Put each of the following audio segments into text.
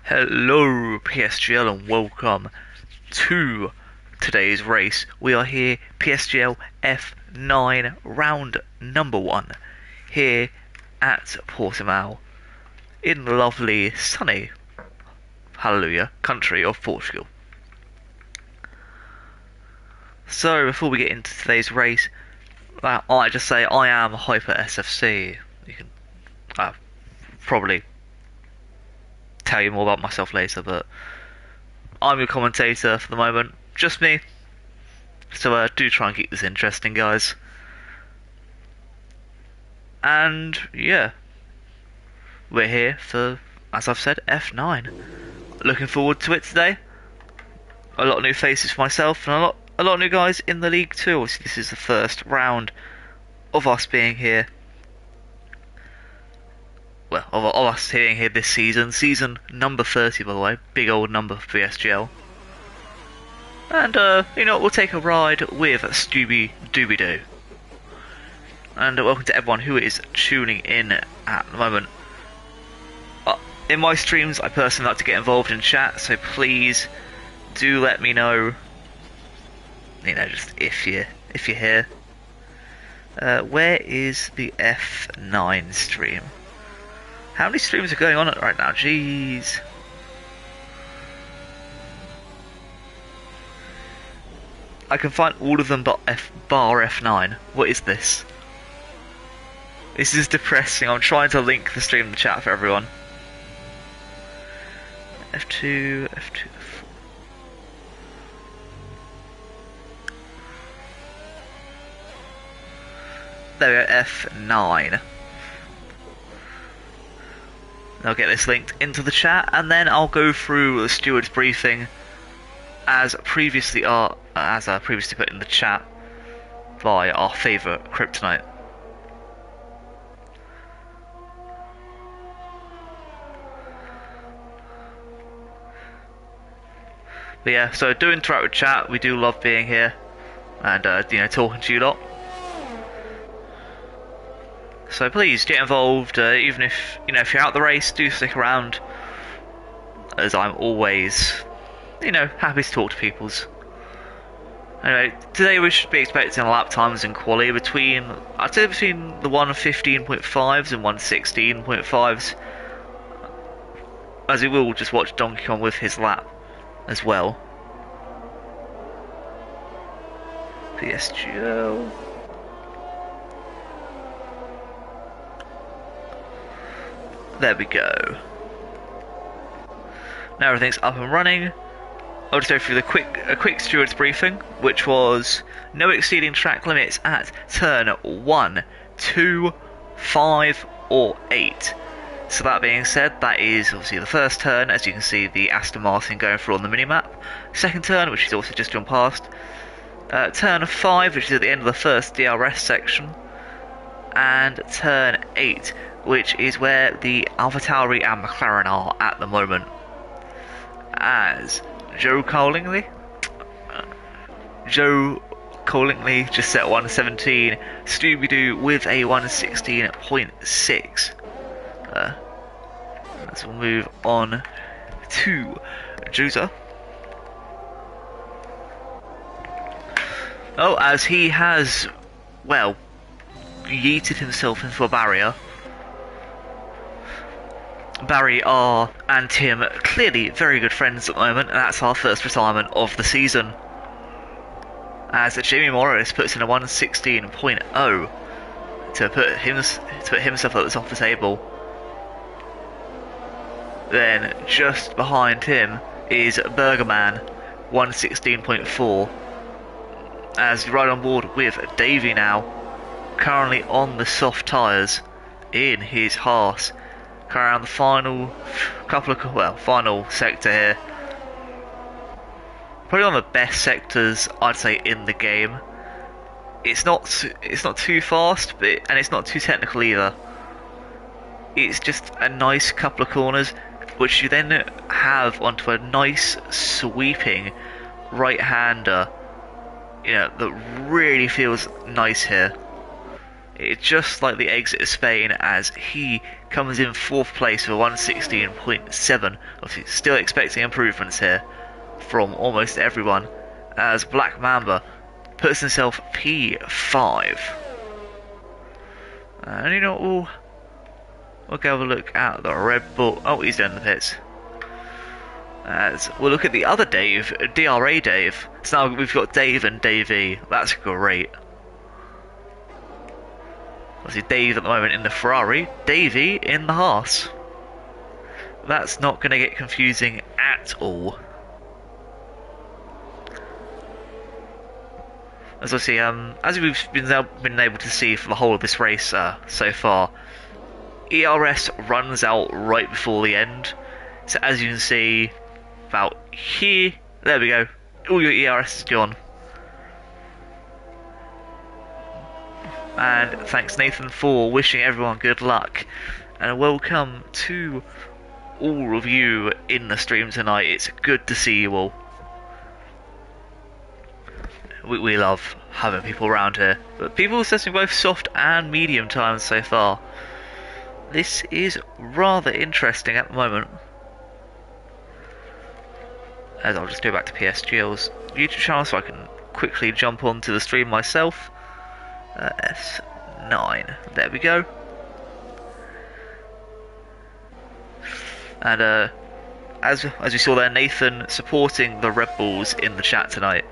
Hello PSGL and welcome to today's race. We are here, PSGL F9 round number 1, here at Portimao in the lovely, sunny, hallelujah, country of Portugal. So before we get into today's race, I just say I am Hyper SFC. You can probably tell you more about myself later, but I'm your commentator for the moment, just me. So do try and keep this interesting, guys. And yeah, we're here for, as I've said, F9. Looking forward to it today. A lot of new faces for myself, and a lot of new guys in the league too. Obviously, this is the first round of us being here. Well, of us being here this season. Season number 30, by the way. Big old number for PSGL. And, you know, we'll take a ride with Scooby Dooby Doo. And welcome to everyone who is tuning in at the moment. In my streams, I personally like to get involved in chat, so please do let me know, you know, just if you're here. Where is the F9 stream? How many streams are going on right now? Jeez. I can find all of them but bar F9. What is this? This is depressing. I'm trying to link the stream in the chat for everyone. F2, F2, F4. There we go, F9. I'll get this linked into the chat, and then I'll go through the steward's briefing as previously put in the chat by our favourite kryptonite. But yeah, so do interact with chat. We do love being here and you know, talking to you lot. So please get involved, even if, you know, if you're out the race, do stick around, as I'm always, you know, happy to talk to peoples. Anyway, today we should be expecting lap times in quali between, I'd say between the 1:15.5s and 1:16.5s, as we will just watch Donkey Kong with his lap as well. PSGL. There we go. Now everything's up and running. I'll just go through a quick steward's briefing, which was no exceeding track limits at turn 1, 2, 5 or 8. So that being said, that is obviously the first turn, as you can see the Aston Martin going through on the minimap. Second turn, which is also just gone past. Turn 5, which is at the end of the first DRS section. And turn 8, which is where the AlphaTauri and McLaren are at the moment. As Joe Collingly just set 1:17, Scooby-Doo with a 1:16.6. Let's move on to Juza. Oh, as he has, well, yeeted himself into a barrier. Barry R and Tim clearly very good friends at the moment, and that's our first retirement of the season. As Jamie Morris puts in a 1:16.0 to put himself at the top of the table. Then just behind him is Burgerman, 1:16.4. As right on board with Davey now, currently on the soft tyres in his Haas. Around the final final sector here. Probably one of the best sectors I'd say in the game. It's not too fast, and it's not too technical either. It's just a nice couple of corners, which you then have onto a nice sweeping right-hander. You know, that really feels nice here. It's just like the exit of Spain as he comes in 4th place for 116.7. Obviously, still expecting improvements here from almost everyone, as Black Mamba puts himself P5. And you know what, we'll go have a look at the Red Bull. Oh, he's down in the pits. As we'll look at the other Dave, DRA Dave. So now we've got Dave and Davey. That's great. Obviously Dave at the moment in the Ferrari, Davey in the Haas. That's not going to get confusing at all. As I see, as we've been able to see for the whole of this race so far, ERS runs out right before the end. So as you can see, about here, there we go, all your ERS is gone. And thanks Nathan for wishing everyone good luck, and welcome to all of you in the stream tonight. It's good to see you all. We love having people around here, but people are setting both soft and medium times so far. This is rather interesting at the moment. As I'll just go back to PSGL's YouTube channel so I can quickly jump onto the stream myself. S9, there we go. And as we saw there, Nathan supporting the Red Bulls in the chat tonight.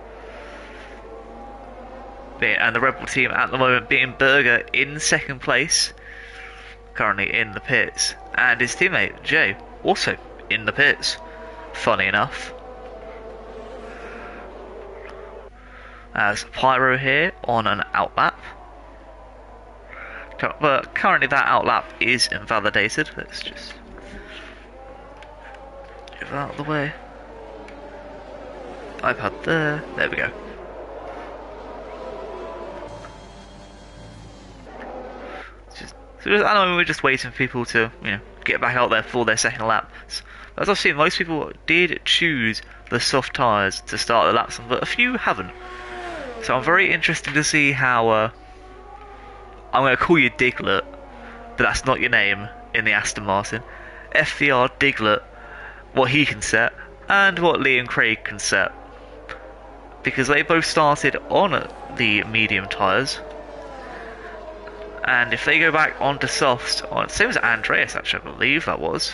And the Red Bull team at the moment being Berger in 2nd place, currently in the pits, and his teammate Jay also in the pits, funny enough. As Pyro here on an outlap. But currently that outlap is invalidated. Let's just get out of the way. iPad there we go. So at the moment we're just waiting for people to, get back out there for their 2nd lap. As I've seen, most people did choose the soft tyres to start the laps on, but a few haven't. So I'm very interested to see how, I'm going to call you Diglett, but that's not your name in the Aston Martin. FVR Diglett, what he can set, and what Liam Craig can set. Because they both started on the medium tyres. And if they go back onto softs, same as Andreas actually, I believe that was.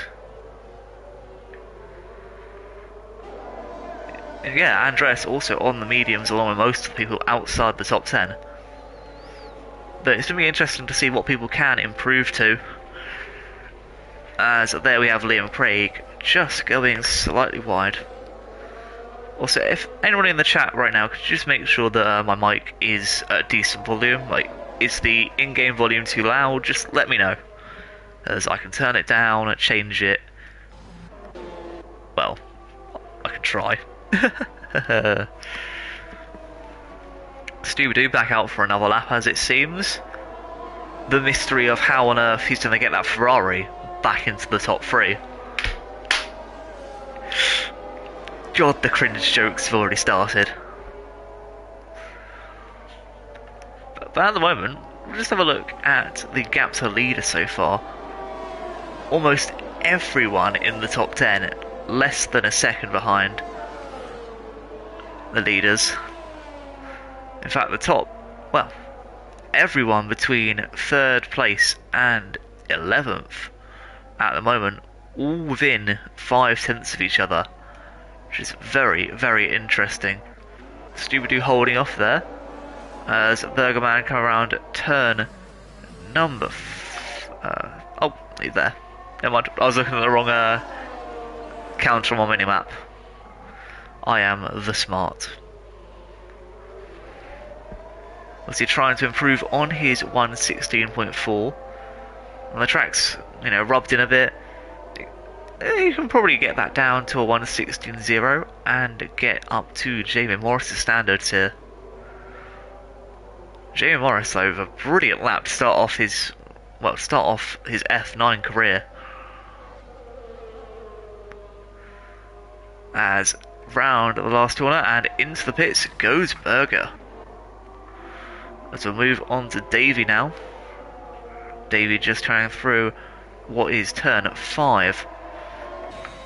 And yeah, Andreas also on the mediums along with most of the people outside the top 10. But it's going to be interesting to see what people can improve to. As there we have Liam Craig just going slightly wide. Also, if anyone in the chat right now could you just make sure that my mic is at a decent volume, like is the in-game volume too loud, just let me know. As I can turn it down and change it. Well, I can try. Scooby-Doo back out for another lap as it seems. The mystery of how on earth he's going to get that Ferrari back into the top 3. God, the cringe jokes have already started. But at the moment, we'll just have a look at the gap to leader so far. Almost everyone in the top 10, less than a second behind the leaders. In fact, the top, well, everyone between 3rd place and 11th at the moment, all within 5/10 of each other, which is very, very interesting. Scooby-Doo holding off there, as Burgerman come around turn number oh, he's there. Never mind, I was looking at the wrong counter on my minimap. I am the smart. Was he trying to improve on his 116.4? And the track's, rubbed in a bit. You can probably get that down to a 116.0 and get up to Jamie Morris's standards here. Jamie Morris, though, with a brilliant lap to start off his F9 career. As round the last corner and into the pits goes Berger. As we'll move on to Davey now. Davey just trying through what is turn 5.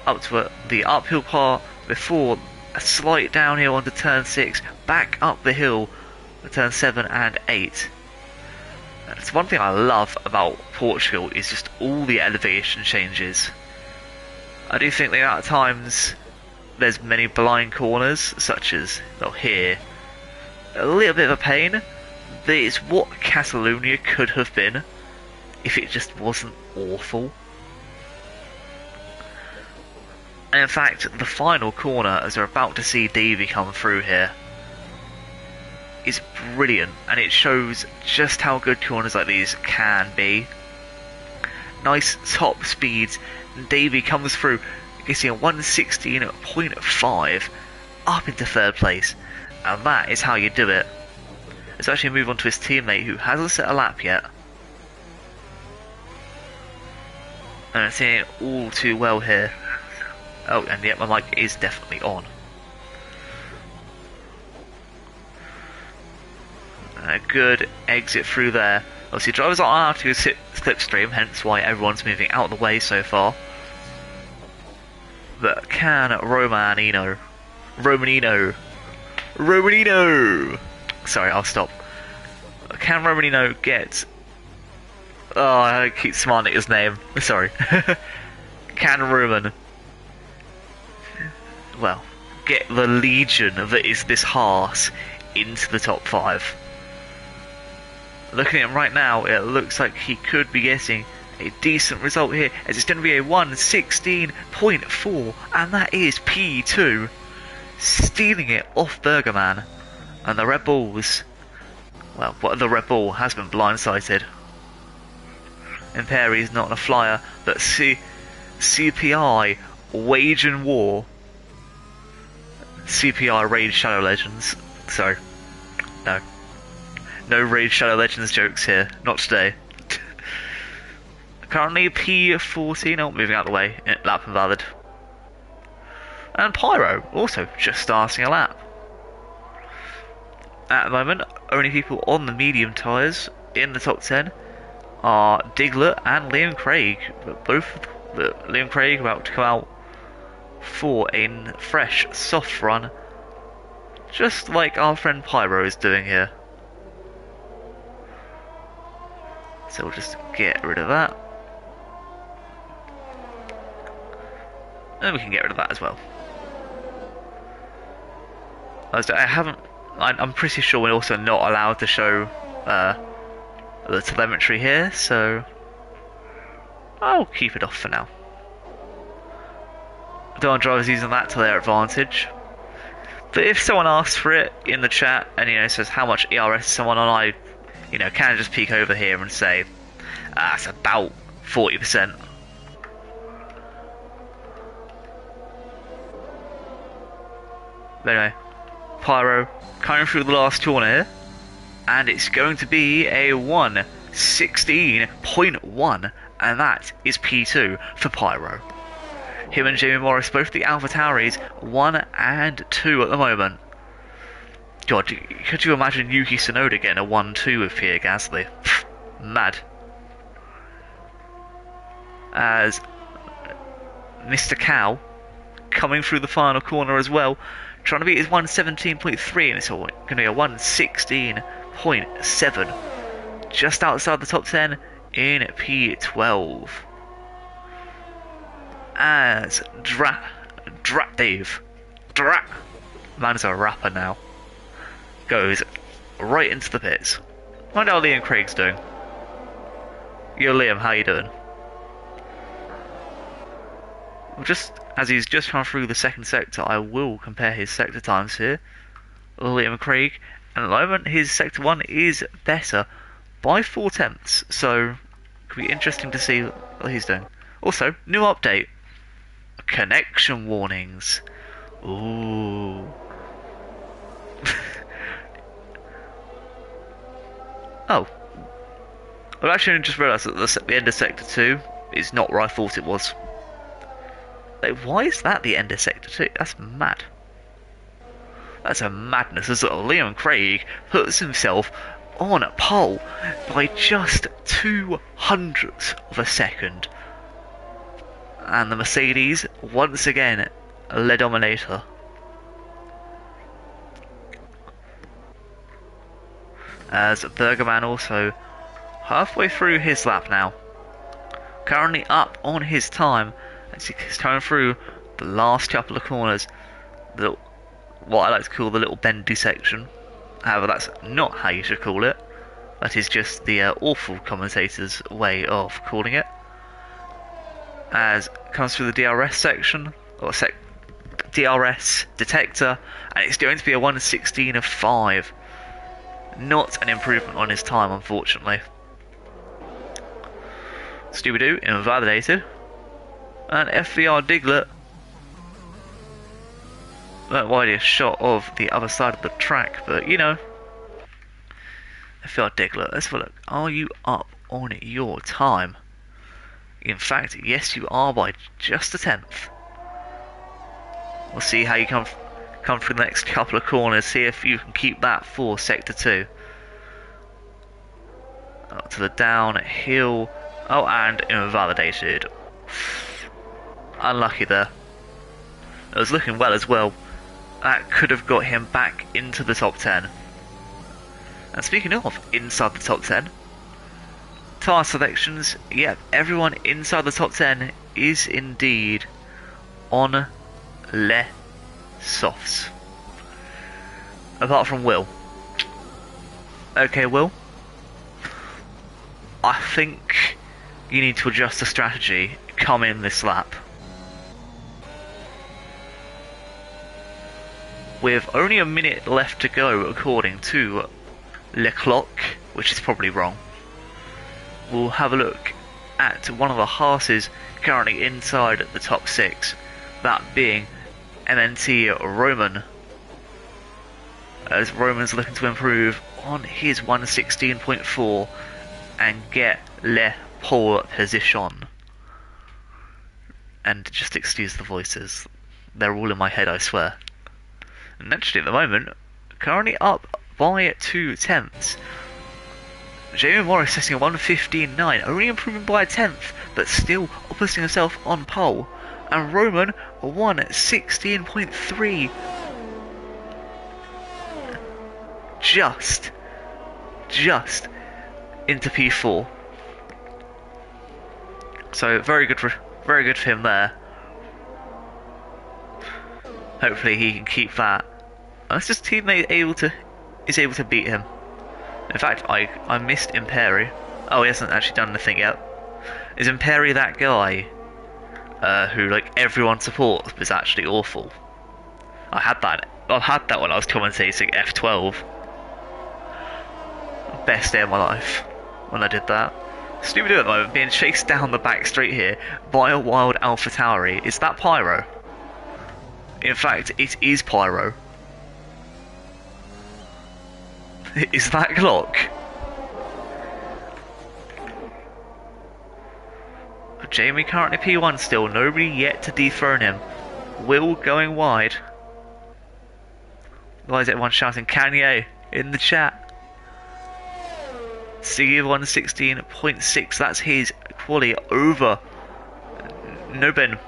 Up to the uphill part before a slight downhill onto turn 6, back up the hill to turn 7 and 8. That's one thing I love about Portugal, is just all the elevation changes. I do think that at times there's many blind corners, such as, well, here. A little bit of a pain, but it's what Catalonia could have been if it just wasn't awful. And in fact, the final corner, as we're about to see Davey come through here, is brilliant, and it shows just how good corners like these can be. Nice top speeds, and Davey comes through, getting a 1:16.5 up into 3rd place, and that is how you do it. Let's actually move on to his teammate, who hasn't set a lap yet. And I'm seeing it all too well here. Oh, and yet my mic is definitely on. And a good exit through there. Obviously, drivers aren't allowed to slipstream, hence why everyone's moving out of the way so far. But can Romanino... Sorry, I'll stop. Can Romanino get... Oh, I keep smiling at his name. Sorry. Can Roman... well, get the legion that is this Haas into the top 5. Looking at him right now, it looks like he could be getting a decent result here, as it's going to be a 1:16.4, and that is P2, stealing it off Bergerman. And the Red Bulls, well, the Red Bull has been blindsided. Imperi is not a flyer, but CPI, Wage and War. CPI Raid Shadow Legends. Sorry. No. No Raid Shadow Legends jokes here. Not today. Currently P14, oh, moving out of the way. Lap invalid. And Pyro, also just starting a lap. At the moment, only people on the medium tyres in the top 10 are Diglett and Liam Craig. But both Liam Craig about to come out for a fresh, soft run, just like our friend Pyro is doing here. So we'll just get rid of that. And we can get rid of that as well. I'm pretty sure we're also not allowed to show the telemetry here, so I'll keep it off for now. I don't want drivers using that to their advantage. But if someone asks for it in the chat and says how much ERS is someone on, I can just peek over here and say it's about 40%. But anyway, Pyro coming through the last corner here, and it's going to be a 1:16.1, and that is P2 for Pyro. Him and Jamie Morris, both the AlphaTauris, 1 and 2 at the moment. God, could you imagine Yuki Tsunoda getting a 1-2 with Pierre Gasly? Mad. As Mr. Cow coming through the final corner as well, trying to beat his 1:17.3, and it's going to be a 1:16.7. Just outside the top 10 in P12. As Dave, man's a rapper now, goes right into the pits. Wonder how Liam Craig's doing. Yo Liam, how you doing? Well, just as he's just come through the second sector, I will compare his sector times here. Liam Craig, and at the moment his sector 1 is better by 4/10, so it could be interesting to see what he's doing. Also, new update. Connection warnings. Ooh. Oh. I've actually just realised that the end of Sector 2 is not where I thought it was. Like, why is that the end of Sector 2? That's mad. That's a madness, as Liam Craig puts himself on pole by just 200ths of a second. And the Mercedes, once again, Le Dominator. As Bergerman also halfway through his lap now. Currently up on his time as he's coming through the last couple of corners. What I like to call the little bendy section. However, that's not how you should call it. That is just the awful commentator's way of calling it. As it comes through the DRS section, or DRS detector, and it's going to be a 1:16.5. Not an improvement on his time, unfortunately. Scooby-Doo invalidated, and FVR Diglett. That widest shot of the other side of the track, but you know, FVR Diglett. Let's have a look. Are you up on your time? In fact, yes, you are by just a tenth. We'll see how you come through the next couple of corners. See if you can keep that for Sector 2. Up to the downhill. Oh, and invalidated. Unlucky there. It was looking well as well. That could have got him back into the top 10. And speaking of inside the top 10, tyre selections, yep, everyone inside the top 10 is indeed on Les Softs. Apart from Will. Okay, Will. I think you need to adjust the strategy come in this lap. With only a minute left to go according to Leclerc, which is probably wrong, we'll have a look at one of the Haas's currently inside the top 6, that being MNT Roman, as Roman's looking to improve on his 1:16.4 and get le pole position. And just excuse the voices, they're all in my head, I swear. And actually at the moment, currently up by 2 tenths. Jamie Morris setting a 1:15.9, only improving by a tenth, but still opposing himself on pole. And Roman, a 1:16.3. Just into P4. So very good for him there. Hopefully he can keep that. Unless his teammate is able to beat him. In fact, I missed Imperi. Oh, he hasn't actually done anything yet. Is Imperi that guy who like everyone supports but is actually awful? I had that when I was commentating F12. Best day of my life when I did that. Scooby-Doo at the moment being chased down the back straight here by a wild AlphaTauri. Is that Pyro? In fact, it is Pyro. Is that Glock? Jamie currently P1 still, nobody yet to dethrone him. Will going wide. Why is everyone shouting Kanye in the chat? Siggy 1:16.6, that's his quality over No Ben.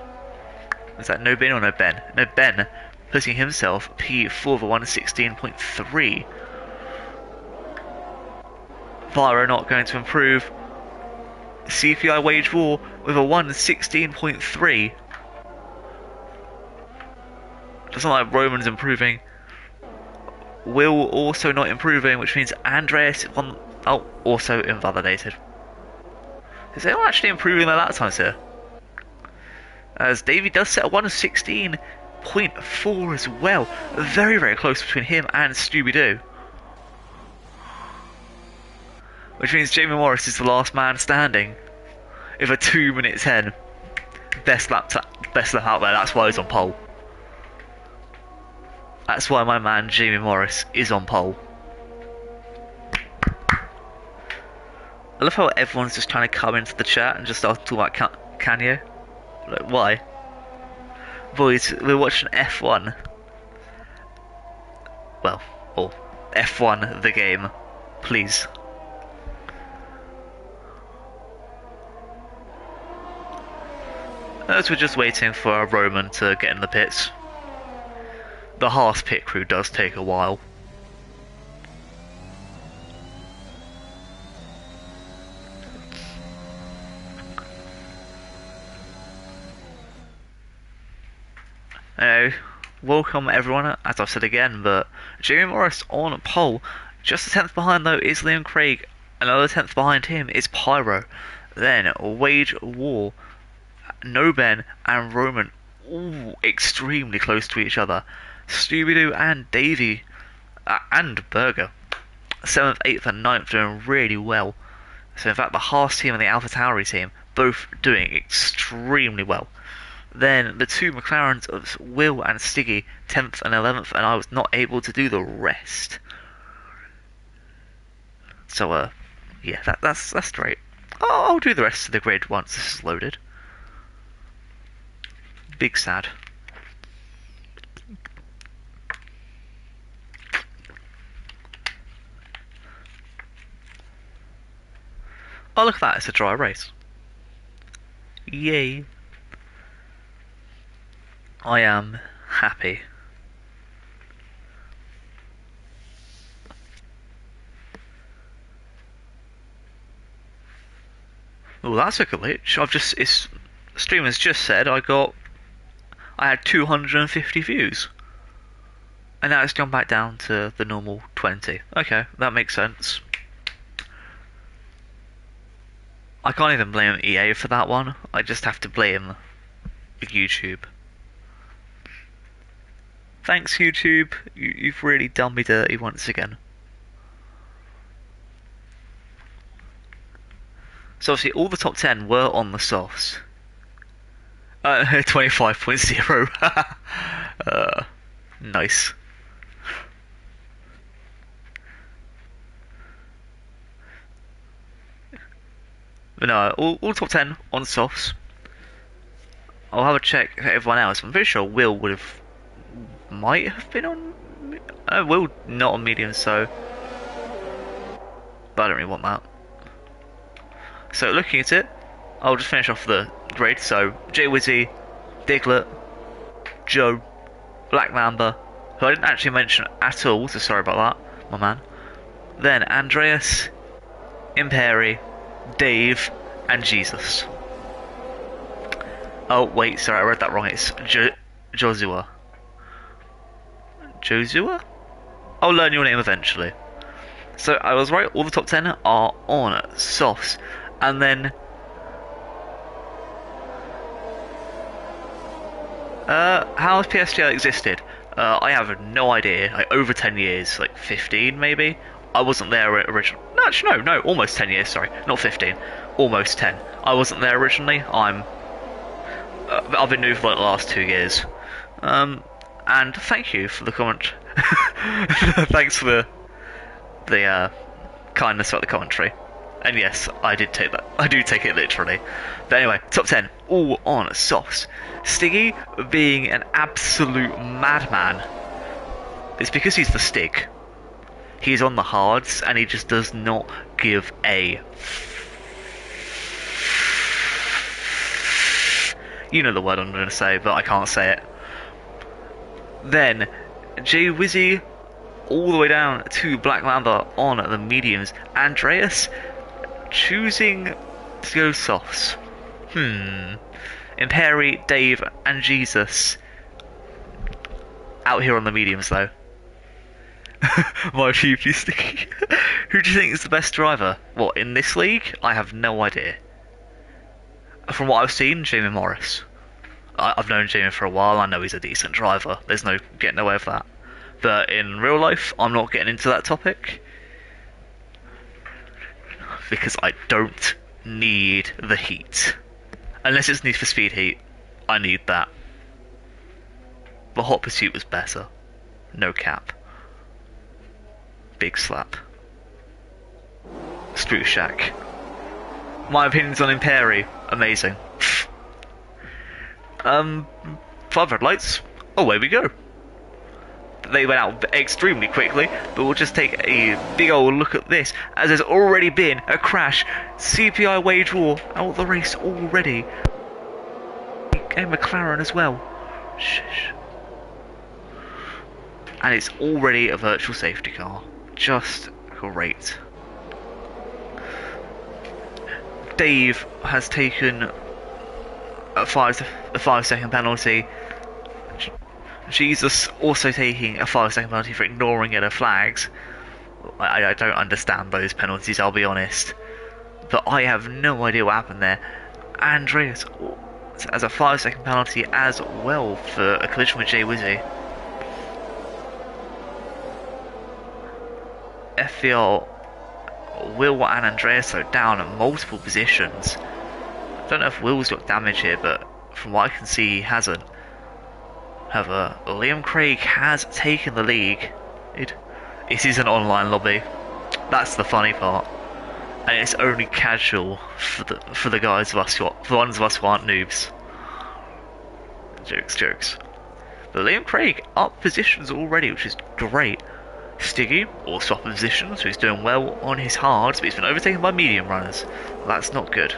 Is that No Ben or No Ben? No Ben, putting himself P4 for 1:16.3. Viro not going to improve. CPI Wage War with a 1:16.3. Doesn't like Roman's improving. Will also not improving, which means Andreas also invalidated. Is anyone actually improving their lap times here? As Davey does set a 1:16.4 as well. Very, very close between him and Scooby-Doo. Which means Jamie Morris is the last man standing with a 2:10. Best lap out there, that's why he's on pole. That's why my man Jamie Morris is on pole. I love how everyone's just trying to come into the chat and just start talking about Kanye. Like, why? Boys, we're watching F1. Well, or F1 the game. Please. As we're just waiting for Roman to get in the pits. The Haas pit crew does take a while. Anyway, welcome everyone, as I've said again, but Jamie Morris on pole. Just a 10th behind though is Liam Craig, another 10th behind him is Pyro. Then Wage War, Noben and Roman, all extremely close to each other. Scooby-Doo and Davey, and Berger, 7th, 8th and 9th doing really well. So in fact the Haas team and the AlphaTauri team both doing extremely well. Then the two McLarens of Will and Stiggy, 10th and 11th, and I was not able to do the rest. So, yeah, that's great. I'll do the rest of the grid once this is loaded. Big sad. Oh, look at that, it's a dry race. Yay. I am happy. Oh, that's a glitch. Streamer's just said I had 250 views. And now it's gone back down to the normal 20. Okay, that makes sense. I can't even blame EA for that one. I just have to blame YouTube. Thanks, YouTube. You've really done me dirty once again. So obviously all the top 10 were on the softs. 25.0. Nice. But no, all top 10 on softs. I'll have a check for everyone else. I'm pretty sure Will might have been on. Will not on medium, so. But I don't really want that. So looking at it, I'll just finish off the grid. So Jay Wizzy, Diglett, Joe, Black Mamba, who I didn't actually mention at all, so sorry about that, my man. Then Andreas, Imperi, Dave, and Jesus. Oh wait, sorry, I read that wrong. It's Josua. Josua? I'll learn your name eventually. So I was right, all the top 10 are on softs. And then how has PSGL existed? I have no idea. Like over 10 years, like 15 maybe. I wasn't there originally. No, actually, no, almost 10 years. Sorry, not 15, almost 10. I wasn't there originally. I've been new for like the last 2 years. And thank you for the comment. Thanks for the kindness about the commentary. And yes, I did take that. I do take it literally. But anyway, top 10, all on softs. Stiggy being an absolute madman. It's because he's the Stig. He's on the hards, and he just does not give a... You know the word I'm going to say, but I can't say it. Then, Jay Wizzy, all the way down to Black Mamba on the mediums. Andreas, choosing to go softs. Imperi, Dave, and Jesus. Out here on the mediums, though. My cheapy Sticky. Who do you think is the best driver? What, in this league? I have no idea. From what I've seen, Jamie Morris. I've known Jamie for a while, I know he's a decent driver. There's no getting away with that. But in real life, I'm not getting into that topic. Because I don't need the heat. Unless it's Need for Speed heat, I need that. But Hot Pursuit was better. No cap. Big slap. Spook Shack. My opinions on Imperi, amazing. 5 red lights, away we go. they went out extremely quickly, but we'll just take a big old look at this, as there's already been a crash. CPI wage war out the race already. A McLaren as well. Shush. And it's already a virtual safety car. Just great. Dave has taken a 5-second penalty. Jesus also taking a 5-second penalty for ignoring yellow flags. I don't understand those penalties, I'll be honest. But I have no idea what happened there. Andreas as a 5-second penalty as well for a collision with Jay Wizzy. FPL, Will and Andreas are down at multiple positions. I don't know if Will's got damage here, but from what I can see he hasn't. However, Liam Craig has taken the league. It is an online lobby. That's the funny part. And it's only casual for the guys of us for the ones of us who aren't noobs. Jokes. But Liam Craig up positions already, which is great. Stiggy also up positions, so he's doing well on his hards, but he's been overtaken by medium runners. That's not good.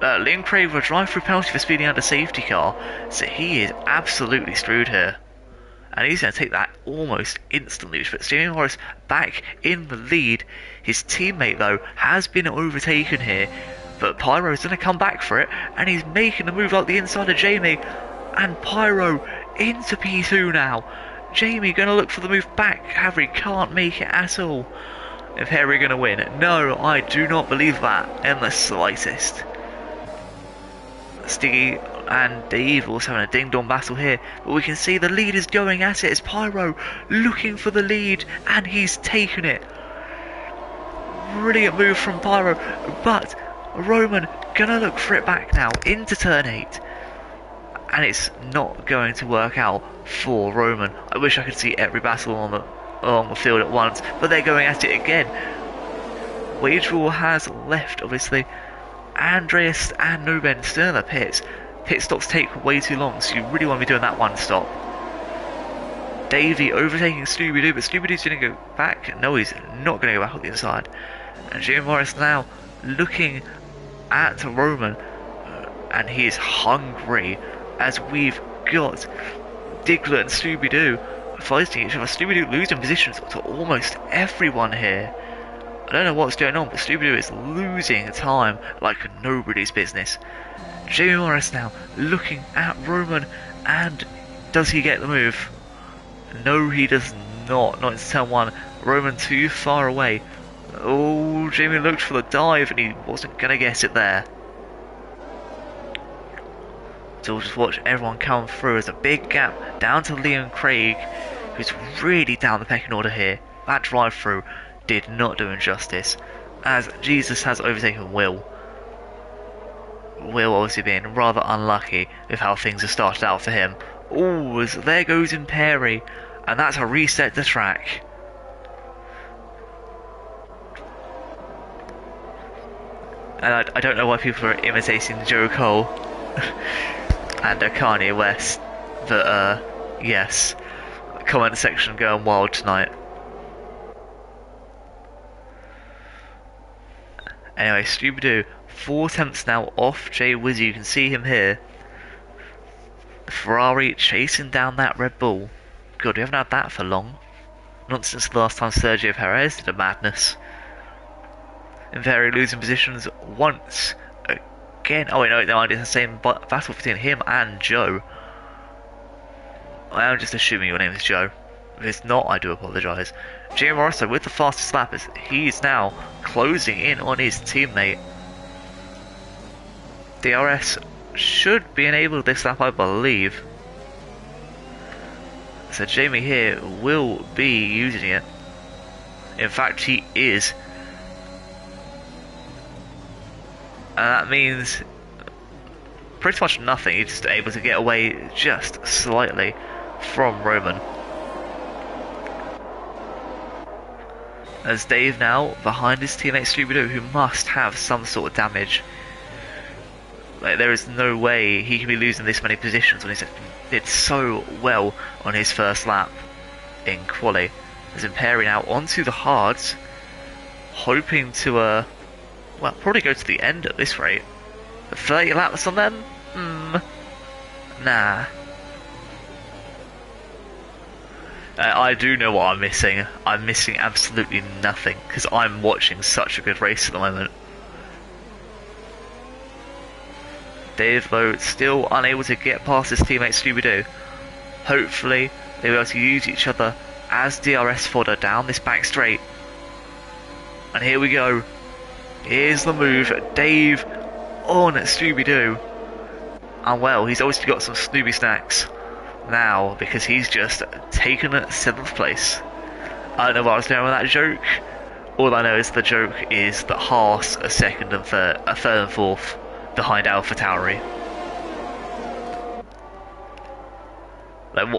Liam Craig with a drive-through penalty for speeding under safety car, so he is absolutely screwed here. And he's going to take that almost instantly, which puts Jamie Morris back in the lead. His teammate, though, has been overtaken here, but Pyro's going to come back for it, and he's making a move like the inside of Jamie, and Pyro into P2 now. Jamie going to look for the move back. Harry can't make it at all. Is Harry going to win? No, I do not believe that in the slightest. Stiggy and Dave also having a ding-dong battle here, but we can see the lead is going at it as Pyro looking for the lead, and he's taken it. Brilliant move from Pyro, but Roman gonna look for it back now into turn 8, and it's not going to work out for Roman. I wish I could see every battle along the field at once, but they're going at it again. Wage Rule has left, obviously. Andreas and Nuben still in the pits. Pit stops take way too long, so you really want to be doing that one stop. Davey overtaking Scooby-Doo, but Scooby-Doo's going to go back. No, he's not going to go back on the inside. And Jim Morris now looking at Roman, and he is hungry, as we've got Diglett and Scooby-Doo fighting each other. Scooby-Doo losing positions to almost everyone here. I don't know what's going on, but Scooby-Doo is losing time like nobody's business. Jamie Morris now looking at Roman, and does he get the move? No, he does not. Not into turn 1. Roman too far away. Oh, Jamie looked for the dive, and he wasn't going to get it there. So we'll just watch everyone come through. There's a big gap down to Liam Craig, who's really down the pecking order here. That drive-through did not do him justice, as Jesus has overtaken Will. Will obviously being rather unlucky with how things have started out for him. Oh, there goes Imperi, and that's a reset to track. And I don't know why people are imitating Joe Cole and Kanye West, but yes, comment section going wild tonight. Anyway, Scooby-Doo, 4 attempts now off Jay Wizzy. You can see him here. Ferrari chasing down that Red Bull. God, we haven't had that for long. Not since the last time Sergio Perez did a madness. Imperi losing positions once again. Oh wait, no, it's the same battle between him and Joe. I am just assuming your name is Joe. If it's not, I do apologise. Jimmy Morrison with the fastest lap as he's now closing in on his teammate. DRS should be enabled this lap, I believe. So Jamie here will be using it. In fact, he is. And that means pretty much nothing. He's just able to get away just slightly from Roman. As Dave now behind his teammate Scooby-Doo, who must have some sort of damage. Like, there is no way he can be losing this many positions when he did so well on his first lap. in quali. As Imperi now onto the hards, hoping to, well, probably go to the end at this rate. But 30 laps on them? Nah. I do know what I'm missing. I'm missing absolutely nothing, because I'm watching such a good race at the moment. Dave, though, still unable to get past his teammate Scooby-Doo. Hopefully, they'll be able to use each other as DRS fodder down this back straight. And here we go. Here's the move. Dave on Scooby-Doo. And well, he's obviously got some Snoopy snacks now, because he's just taken 7th place. I don't know what I was doing with that joke. All I know is the joke is that Haas are 2nd and 3rd, 3rd and 4th behind AlphaTauri.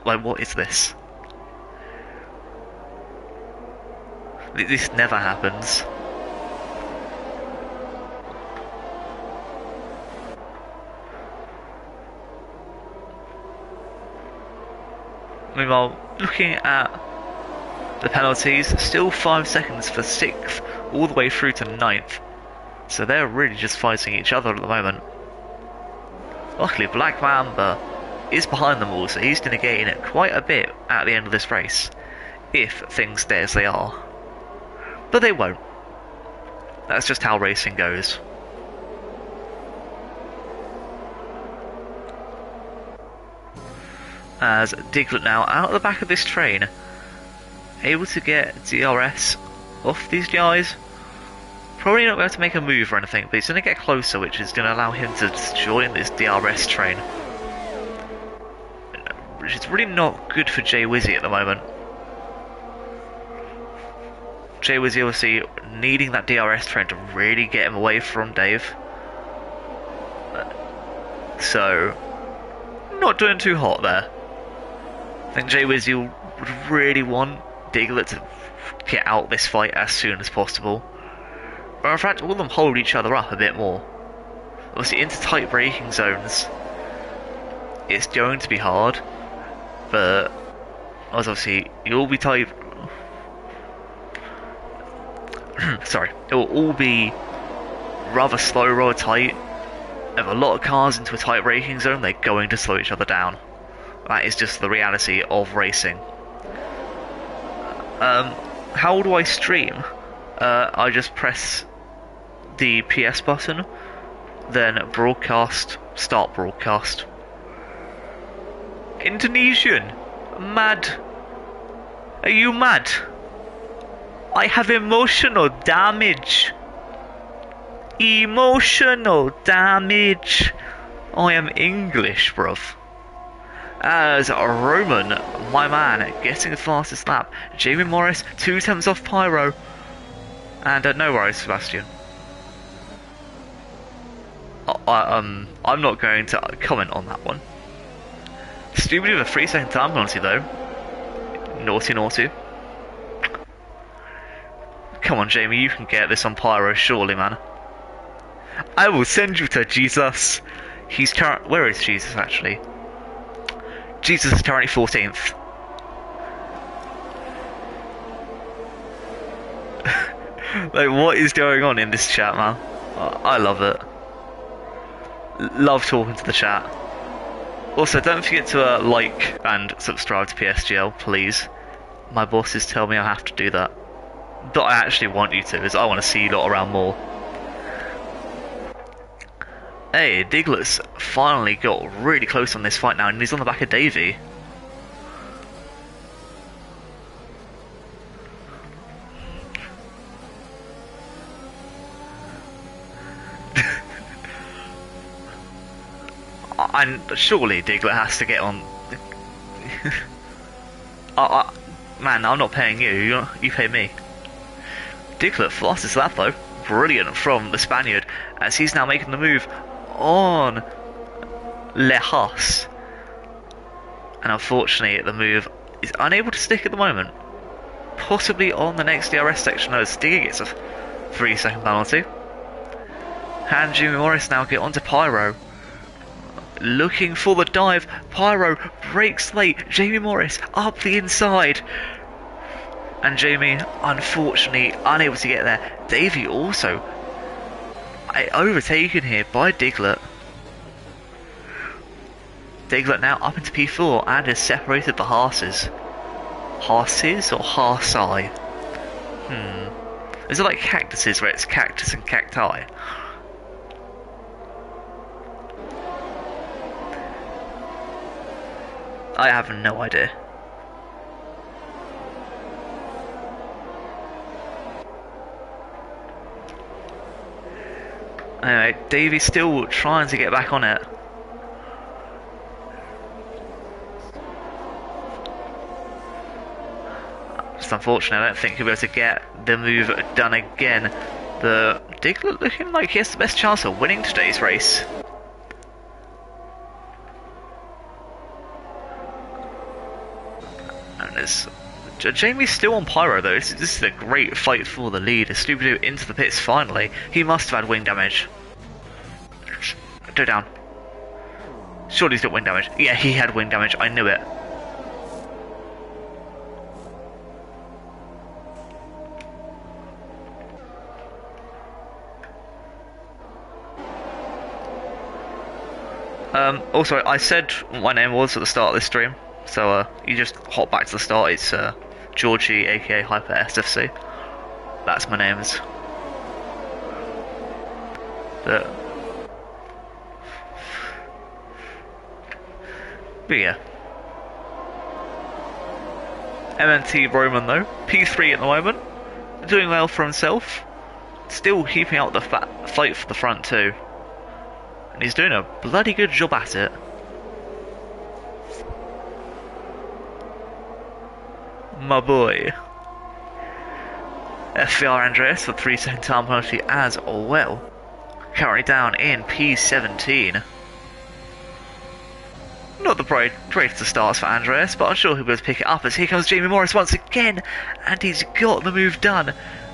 Like what is this? This never happens. Meanwhile, looking at the penalties, still 5 seconds for 6th, all the way through to 9th. So they're really just fighting each other at the moment. Luckily, Black Mamba is behind them all, so he's going to gain it quite a bit at the end of this race, if things stay as they are. But they won't. That's just how racing goes. As Diglett now out of the back of this train, able to get DRS off these guys. Probably not going to make a move or anything, but he's going to get closer, which is going to allow him to join this DRS train. Which is really not good for Jay Wizzy at the moment. Jay Wizzy obviously needing that DRS train to really get him away from Dave. So, not doing too hot there. I think Jay Wizzy would really want Diglett to get out this fight as soon as possible. Or in fact, all of them hold each other up a bit more. Obviously, into tight braking zones, it's going to be hard, but obviously, you'll be tight. Sorry, it will all be rather slow, rather tight. If a lot of cars into a tight braking zone, they're going to slow each other down. That is just the reality of racing. How do I stream? I just press the PS button, then broadcast, start broadcast. Indonesian? Mad? Are you mad? I have emotional damage. Emotional damage. I am English, bruv. As Roman, my man, getting the fastest lap. Jamie Morris, 2 attempts off Pyro. And no worries, Sebastian. I'm not going to comment on that one. Stupid with a 3-second time penalty though. Naughty, naughty. Come on, Jamie, you can get this on Pyro, surely, man. I will send you to Jesus. He's where is Jesus actually? Jesus is currently 14th. Like, what is going on in this chat, man? I love it. Love talking to the chat. Also, don't forget to like and subscribe to PSGL, please. My bosses tell me I have to do that. But I actually want you to, because I want to see you lot around more. Hey, Diglett's finally got really close on this fight now, and he's on the back of Davey. And surely Diglett has to get on. Man, I'm not paying you. You pay me. Diglett fastest lap though. Brilliant from the Spaniard, as he's now making the move on Lejas. And unfortunately, the move is unable to stick at the moment. Possibly on the next DRS section, as Digger gets a 3-second penalty. And Jimmy Morris now get onto Pyro. Looking for the dive. Pyro breaks late. Jamie Morris up the inside. And Jamie, unfortunately, unable to get there. Davey also overtaken here by Diglett. Diglett now up into P4 and has separated the Haas's. Haas's or Haasai? Is it like cactuses where it's cactus and cacti? I have no idea. Anyway, Davey's still trying to get back on it. Just unfortunate, I don't think he'll be able to get the move done again. The Diglett looking like he has the best chance of winning today's race. And there's Jamie's still on Pyro though. This is a great fight for the lead. Stupido into the pits finally. He must have had wing damage. Go down. Surely he's got wing damage. Yeah, he had wing damage. I knew it. Also, I said what my name was at the start of this stream, so you just hop back to the start. It's Georgie, aka Hyper SFC. That's my names. But yeah. MNT Roman though, P3 at the moment, doing well for himself. Still keeping out the fight for the front too. And he's doing a bloody good job at it. My boy. FVR Andreas for 3-second time penalty as well. Currently down in P17. Not the greatest of starts for Andreas, but I'm sure he'll be able to pick it up as here comes Jamie Morris once again. And he's got the move done.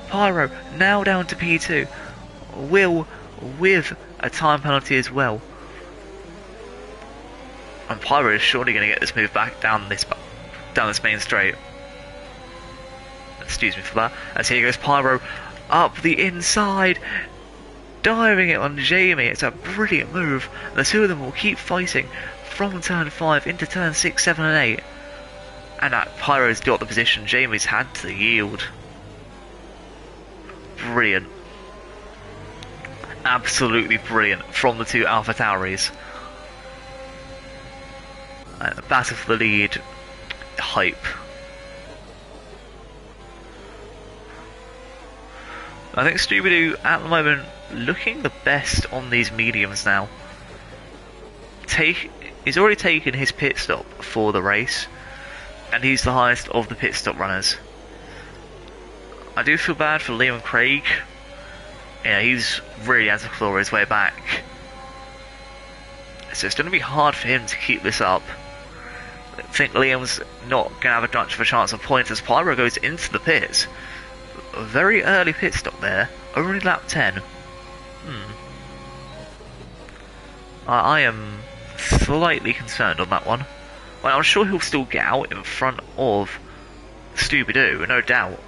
Pyro now down to P2. Will with a time penalty as well. And Pyro is surely going to get this move back down this main straight. Excuse me for that. As here goes Pyro up the inside, diving it on Jamie. It's a brilliant move. The two of them will keep fighting from turn 5 into turn 6, 7 and 8. And Pyro's got the position. Jamie's had to yield. Brilliant. Absolutely brilliant from the two Alpha Tauris. Battle for the lead. Hype. I think Scooby-Doo at the moment looking the best on these mediums now. He's already taken his pit stop for the race, and he's the highest of the pit stop runners. I do feel bad for Liam Craig. Yeah, he's really had to claw his way back. So it's going to be hard for him to keep this up. I think Liam's not going to have much of a chance of points as Pyro goes into the pits. A very early pit stop there, only lap 10. I am slightly concerned on that one. Well, I'm sure he'll still get out in front of Scooby-Doo, no doubt.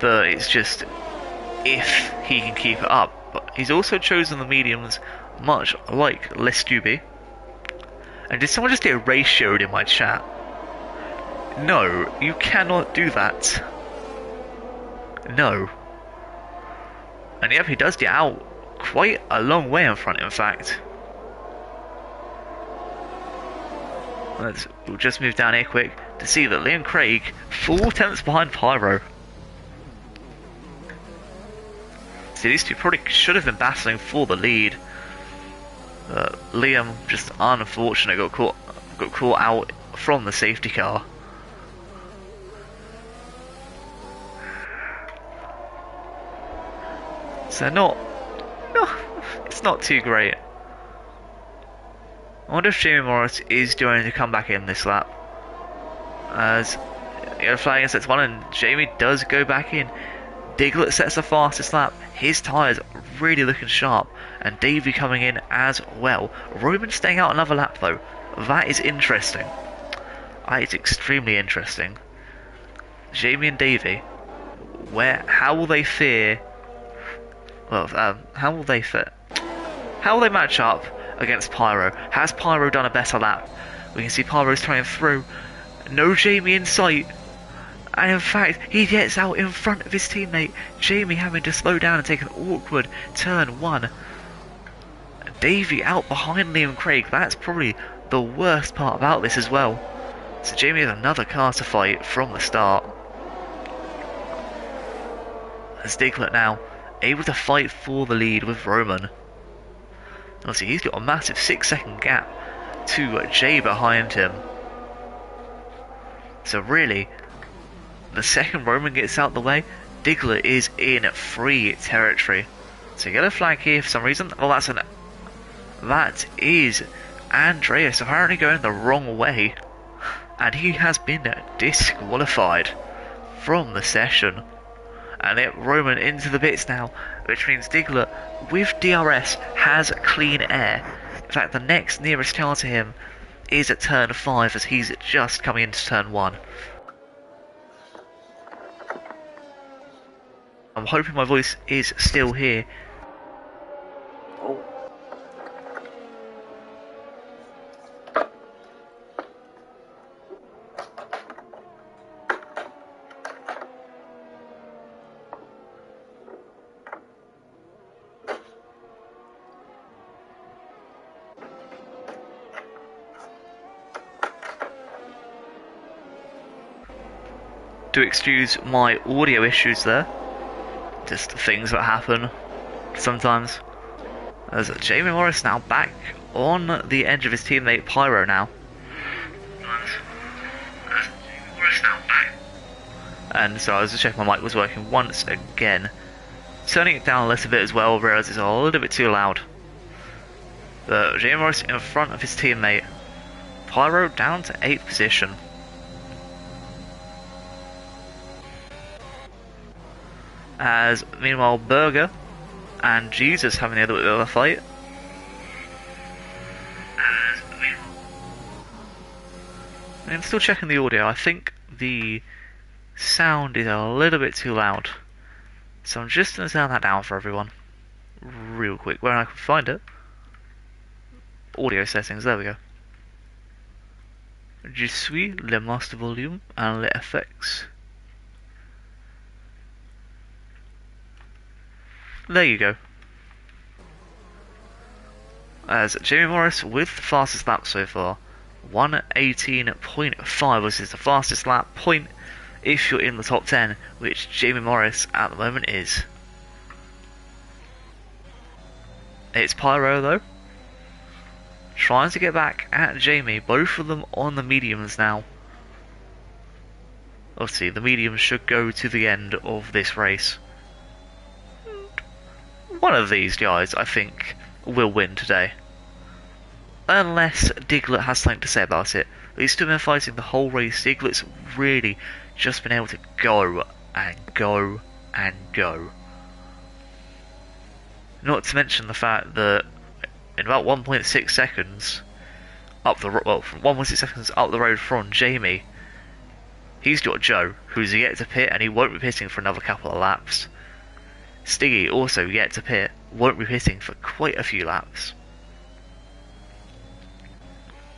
But it's just if he can keep it up. But he's also chosen the mediums, much like Les Scooby. And did someone just get ratioed in my chat? No, you cannot do that. No. And yep, he does get out quite a long way in front, in fact. We'll just move down here quick to see that Liam Craig 4 tenths behind Pyro. See, these two probably should have been battling for the lead. Liam, just unfortunate, got caught out from the safety car. So no, it's not too great. I wonder if Jamie Morris is going to come back in this lap. As yellow flag sets one and Jamie does go back in. Diglett sets the fastest lap. His tyres really looking sharp. And Davey coming in as well. Roman staying out another lap though. That is interesting. It's extremely interesting. Jamie and Davey, how will they fare? Well, how will they fit? How will they match up against Pyro? Has Pyro done a better lap? We can see Pyro's trying through. No Jamie in sight. And in fact, he gets out in front of his teammate. Jamie having to slow down and take an awkward turn one. Davey out behind Liam Craig. That's probably the worst part about this as well. So Jamie has another car to fight from the start. As Diglett now able to fight for the lead with Roman. Obviously, he's got a massive 6-second gap to Jay behind him. So really, the second Roman gets out the way, Diglett is in free territory. So yellow flag here for some reason. Oh, that is Andreas apparently going the wrong way. And he has been disqualified from the session. And Roman into the pits now, which means Diglett with DRS has clean air. In fact, the next nearest car to him is at turn 5 as he's just coming into turn 1. I'm hoping my voice is still here. Do excuse my audio issues there. Just things that happen sometimes. As Jamie Morris now back on the edge of his teammate Pyro now. And so I was just checking my mic was working once again. Turning it down a little bit as well, realised it's a little bit too loud. But Jamie Morris in front of his teammate. Pyro down to 8th position. As meanwhile Berger and Jesus having a little bit of a fight. I'm still checking the audio. I think the sound is a little bit too loud. So I'm just going to turn that down for everyone. Real quick, where I can find it. Audio settings, there we go. Je suis le master volume and les effects. There you go. As Jamie Morris with the fastest lap so far. 1:18.5, which is the fastest lap point if you're in the top 10, which Jamie Morris at the moment is. It's Pyro though, trying to get back at Jamie, both of them on the mediums now. Obviously the mediums should go to the end of this race. One of these guys, I think, will win today. Unless Diglett has something to say about it. But he's still been fighting the whole race. Diglett's really just been able to go and go and go. Not to mention the fact that in about 1.6 seconds up the from 1.6 seconds up the road from Jamie, he's got Joe, who's yet to pit, and he won't be pitting for another couple of laps. Stiggy also yet to pit, won't be pitting for quite a few laps.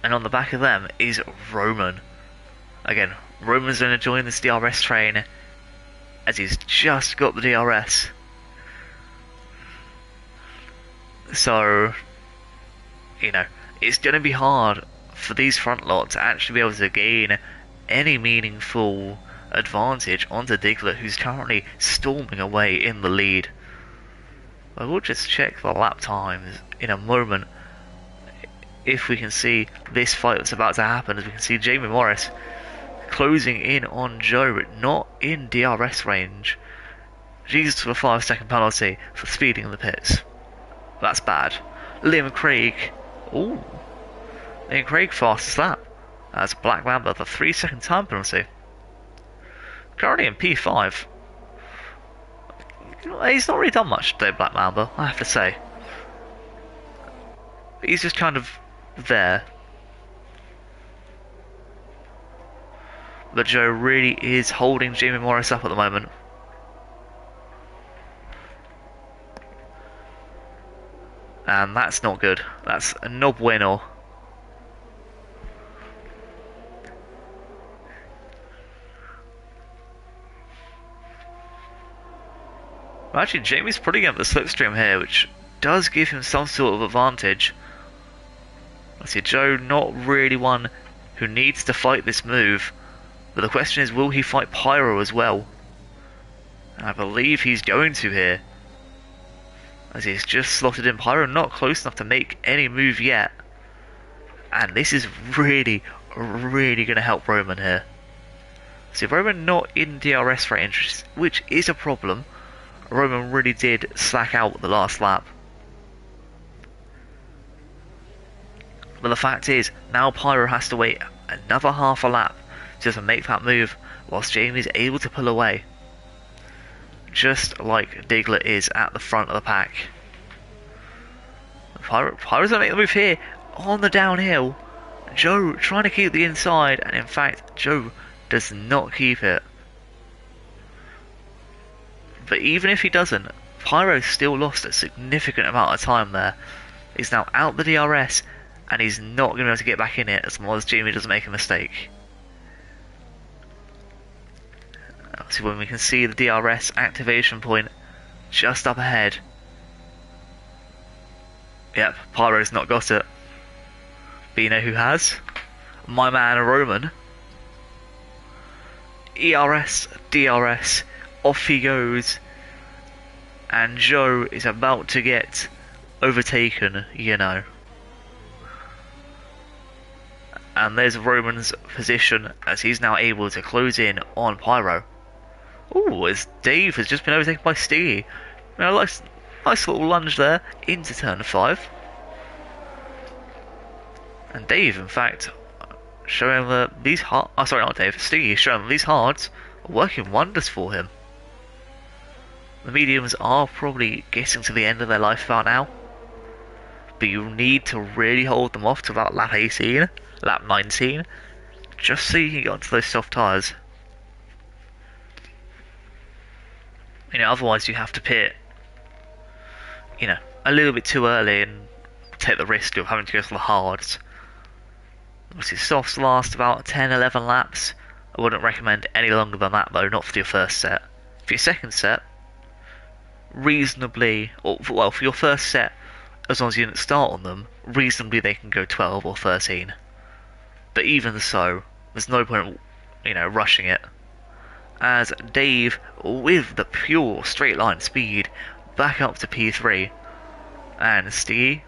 And on the back of them is Roman. Again, Roman's going to join this DRS train as he's just got the DRS. So, you know, it's going to be hard for these front lot to actually be able to gain any meaningful advantage onto Diglett, who's currently storming away in the lead. I will just check the lap times in a moment if we can see this fight that's about to happen, as we can see Jamie Morris closing in on Joe, but not in DRS range. Jesus for a 5-second penalty for speeding in the pits. That's bad. Liam Craig. Ooh. Liam Craig fastest lap. That's Black Mamba, the 3-second time penalty. Currently in P5. He's not really done much today, Black Mamba, I have to say. He's just kind of there. But Joe really is holding Jamie Morris up at the moment. And that's not good. That's no bueno. Well, actually, Jamie's putting up the slipstream here, which does give him some sort of advantage. I see Joe not really one who needs to fight this move, but the question is, will he fight Pyro as well? And I believe he's going to here, as he's just slotted in Pyro, not close enough to make any move yet. And this is really, really going to help Roman here. See, Roman not in DRS range, which is a problem. Roman really did slack out the last lap. But the fact is, now Pyro has to wait another half a lap just to make that move, whilst Jamie's able to pull away. Just like Diglett is at the front of the pack. Pyro's going to make the move here on the downhill. Joe trying to keep the inside, and in fact, Joe does not keep it. But even if he doesn't, Pyro still lost a significant amount of time there. He's now out the DRS, and he's not going to be able to get back in it as long as Jamie doesn't make a mistake. So when we can see the DRS activation point just up ahead. Yep, Pyro's not got it. But you know who has? My man Roman. ERS, DRS, off he goes. And Joe is about to get overtaken, you know. And there's Roman's position as he's now able to close in on Pyro. Ooh, as Dave has just been overtaken by Stiggy. Nice little lunge there into turn 5. And Dave, in fact, showing that these hard... Oh, sorry, not Dave. Stiggy is showing that these hards are working wonders for him. The mediums are probably getting to the end of their life about now. But you need to really hold them off to about lap 18, lap 19, just so you can get onto those soft tyres. You know, otherwise you have to pit, you know, a little bit too early and take the risk of having to go for the hards. Obviously, softs last about 10-11 laps. I wouldn't recommend any longer than that though, not for your first set. For your second set, reasonably, or well, for your first set, as long as you didn't start on them, reasonably they can go 12 or 13. But even so, there's no point, you know, rushing it. As Dave, with the pure straight line speed, back up to P3, and Steve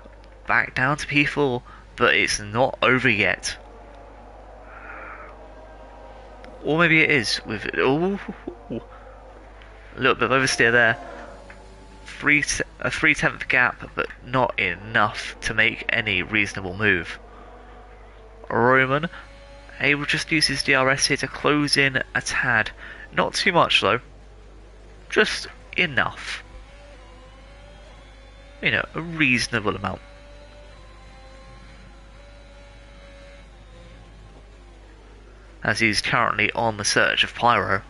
back down to P4, but it's not over yet. Or maybe it is with a little bit of oversteer there. A 3/10 gap, but not enough to make any reasonable move. Roman able to just use his DRS here to close in a tad. Not too much though, just enough. You know, a reasonable amount. As he's currently on the search of Pyro.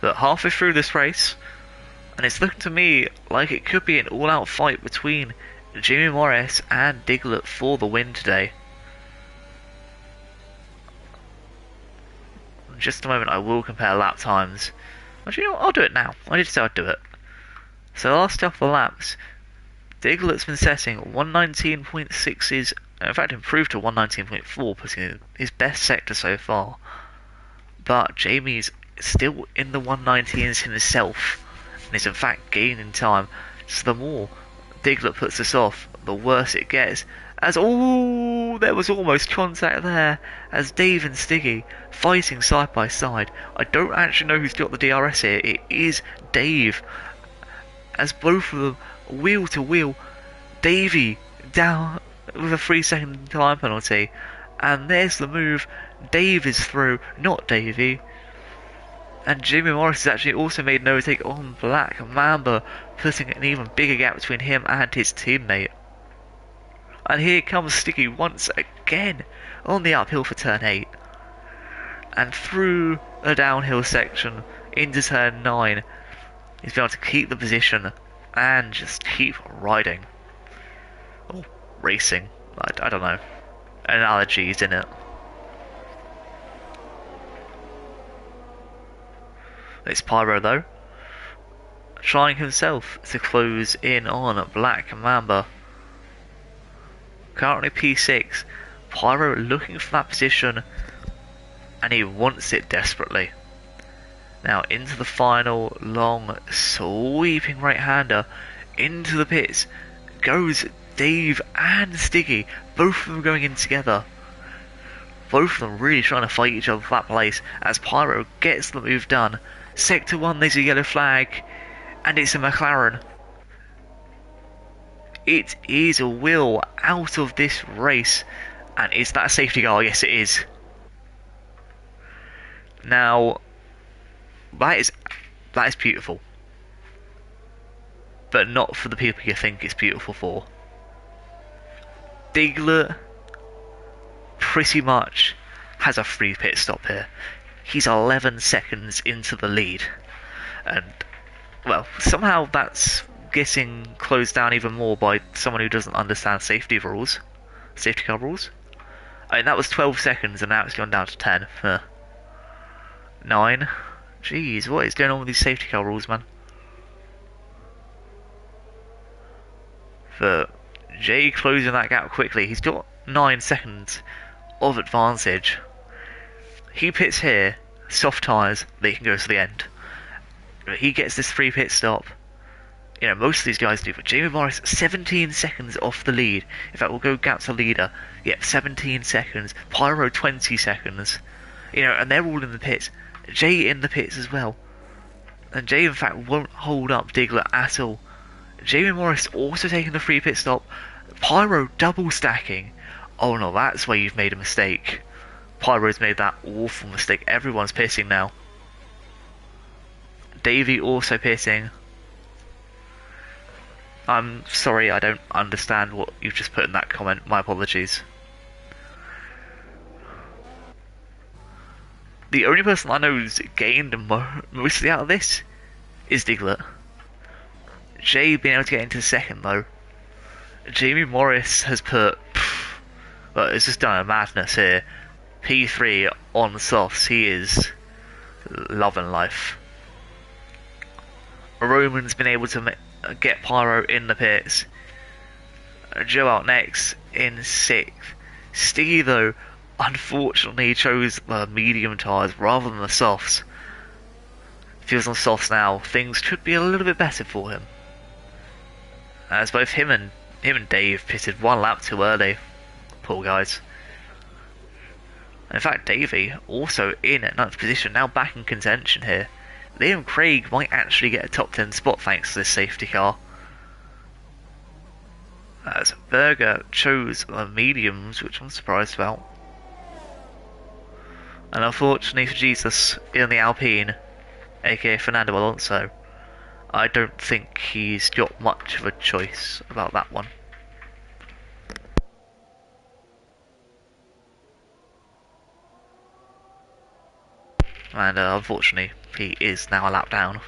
But halfway through this race, and it's looking to me like it could be an all-out fight between Jamie Morris and Diglett for the win today. In just a moment I will compare lap times. Actually, you know what? I'll do it now. I did say I'd do it. So the last couple of laps, Diglett's been setting 119.6's, in fact improved to 119.4, putting in his best sector so far. But Jamie's still in the 119s himself, and is in fact gaining time. So the more Diglett puts us off, the worse it gets. As there was almost contact there, as Dave and Stiggy fighting side by side. I don't actually know who's got the DRS here. It is Dave, as both of them wheel to wheel. Davey down with a 3-second time penalty, and there's the move. Dave is through, not Davey. And Jimmy Morris has actually also made an overtake on Black Mamba, putting an even bigger gap between him and his teammate. And here comes Sticky once again on the uphill for turn 8. And through a downhill section into turn 9. He's been able to keep the position and just keep riding. Or racing. I don't know. Analogies in it. It's Pyro though, trying himself to close in on Black Mamba. Currently P6. Pyro looking for that position, and he wants it desperately. Now into the final long sweeping right-hander into the pits goes Dave and Stiggy, both of them going in together. Both of them really trying to fight each other for that place as Pyro gets the move done. Sector 1, there's a yellow flag, and it's a McLaren. It is Will out of this race, and is that a safety car? Yes, it is. Now, that is beautiful, but not for the people you think it's beautiful for. Diglett pretty much has a free pit stop here. He's 11 seconds into the lead, and well, somehow that's getting closed down even more by someone who doesn't understand safety car rules. I mean, that was 12 seconds, and now it's gone down to 10. 9. Jeez, what is going on with these safety car rules, man? But Jay closing that gap quickly. He's got 9 seconds of advantage. He pits here, soft tyres, they can go to the end. He gets this free pit stop. You know, most of these guys do, but Jamie Morris, 17 seconds off the lead. In fact, we'll go gap to leader. Yep, 17 seconds. Pyro, 20 seconds. You know, and they're all in the pits. Jay in the pits as well. And Jay, in fact, won't hold up Diglett at all. Jamie Morris also taking the free pit stop. Pyro double stacking. Oh no, that's where you've made a mistake. Pyro's made that awful mistake. Everyone's pitting now. Davey also pitting. I'm sorry, I don't understand what you've just put in that comment. My apologies. The only person I know who's gained mostly out of this is Diglett. Jay being able to get into second though. Jamie Morris has put... well, it's just done a madness here. P3 on softs. He is loving life. Roman's been able to get Pyro in the pits. Joe out next in 6th. Stiggy though, unfortunately chose the medium tyres rather than the softs. If he was on softs now, things could be a little bit better for him. As both him and Dave pitted 1 lap too early. Poor guys. In fact, Davey also in at 9th position, now back in contention here. Liam Craig might actually get a top 10 spot thanks to this safety car. As Berger chose the mediums, which I'm surprised about. And unfortunately for Jesus in the Alpine, aka Fernando Alonso, I don't think he's got much of a choice about that one. And unfortunately, he is now a lap down.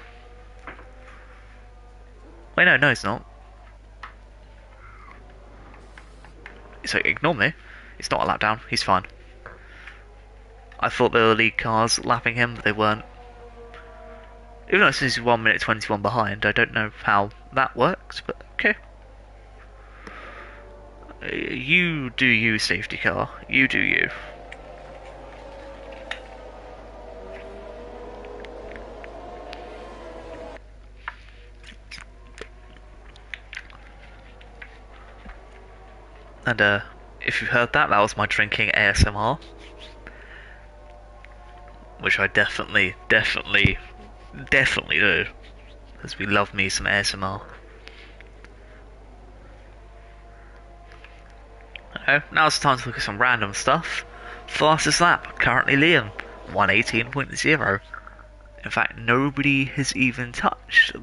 Wait, no, he's not. So ignore me. It's not a lap down. He's fine. I thought there were lead cars lapping him, but they weren't. Even though he's 1 minute 21 behind, I don't know how that works, but okay. You do you, safety car. You do you. And if you heard that, that was my drinking ASMR. Which I definitely do. Because we love me some ASMR. Okay, now it's time to look at some random stuff. Fastest lap, currently Liam, 118.0. In fact, nobody has even touched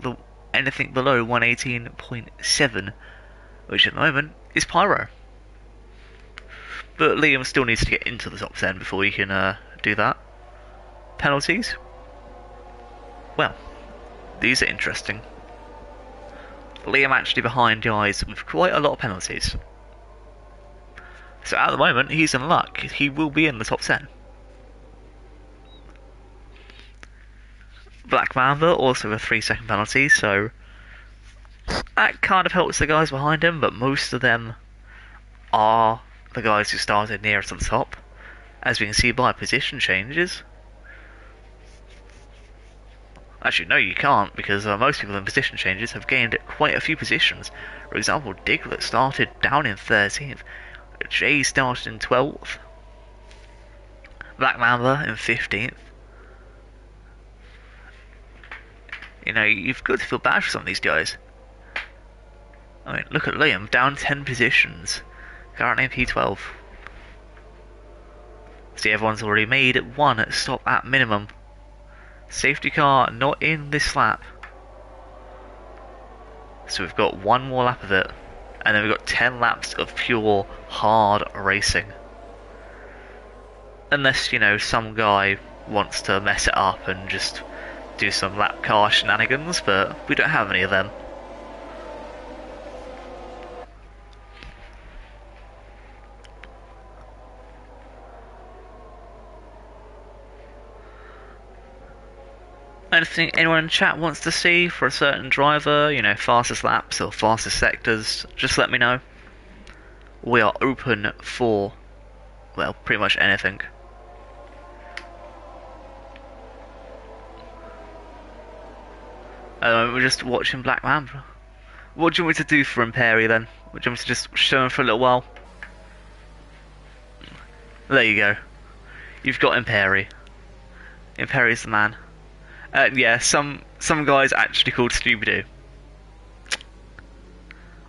anything below 118.7, which at the moment is Pyro. But Liam still needs to get into the top 10 before he can do that. Penalties? Well, these are interesting. Liam actually behind guys with quite a lot of penalties. So at the moment, he's in luck. He will be in the top 10. Black Mamba, also a 3-second penalty, so that kind of helps the guys behind him, but most of them are the guys who started nearest to the top, as we can see by position changes. Actually, no, you can't, because most people in position changes have gained quite a few positions. For example, Diglett started down in 13th, Jay started in 12th, Black Mamba in 15th. You know, you've got to feel bad for some of these guys. I mean, look at Liam, down 10 positions, currently in P12. See, everyone's already made one stop at minimum. Safety car not in this lap. So we've got one more lap of it, and then we've got 10 laps of pure hard racing. Unless, you know, some guy wants to mess it up and just do some lap car shenanigans, but we don't have any of them. Anything anyone in chat wants to see for a certain driver, you know, fastest laps or fastest sectors, just let me know. We are open for, well, pretty much anything. We're just watching Black Mamba. What do you want me to do for Imperi then? What do you want me to just show him for a little while? There you go. You've got Imperi. Imperi's the man. Yeah, some guy's actually called Scooby-Doo.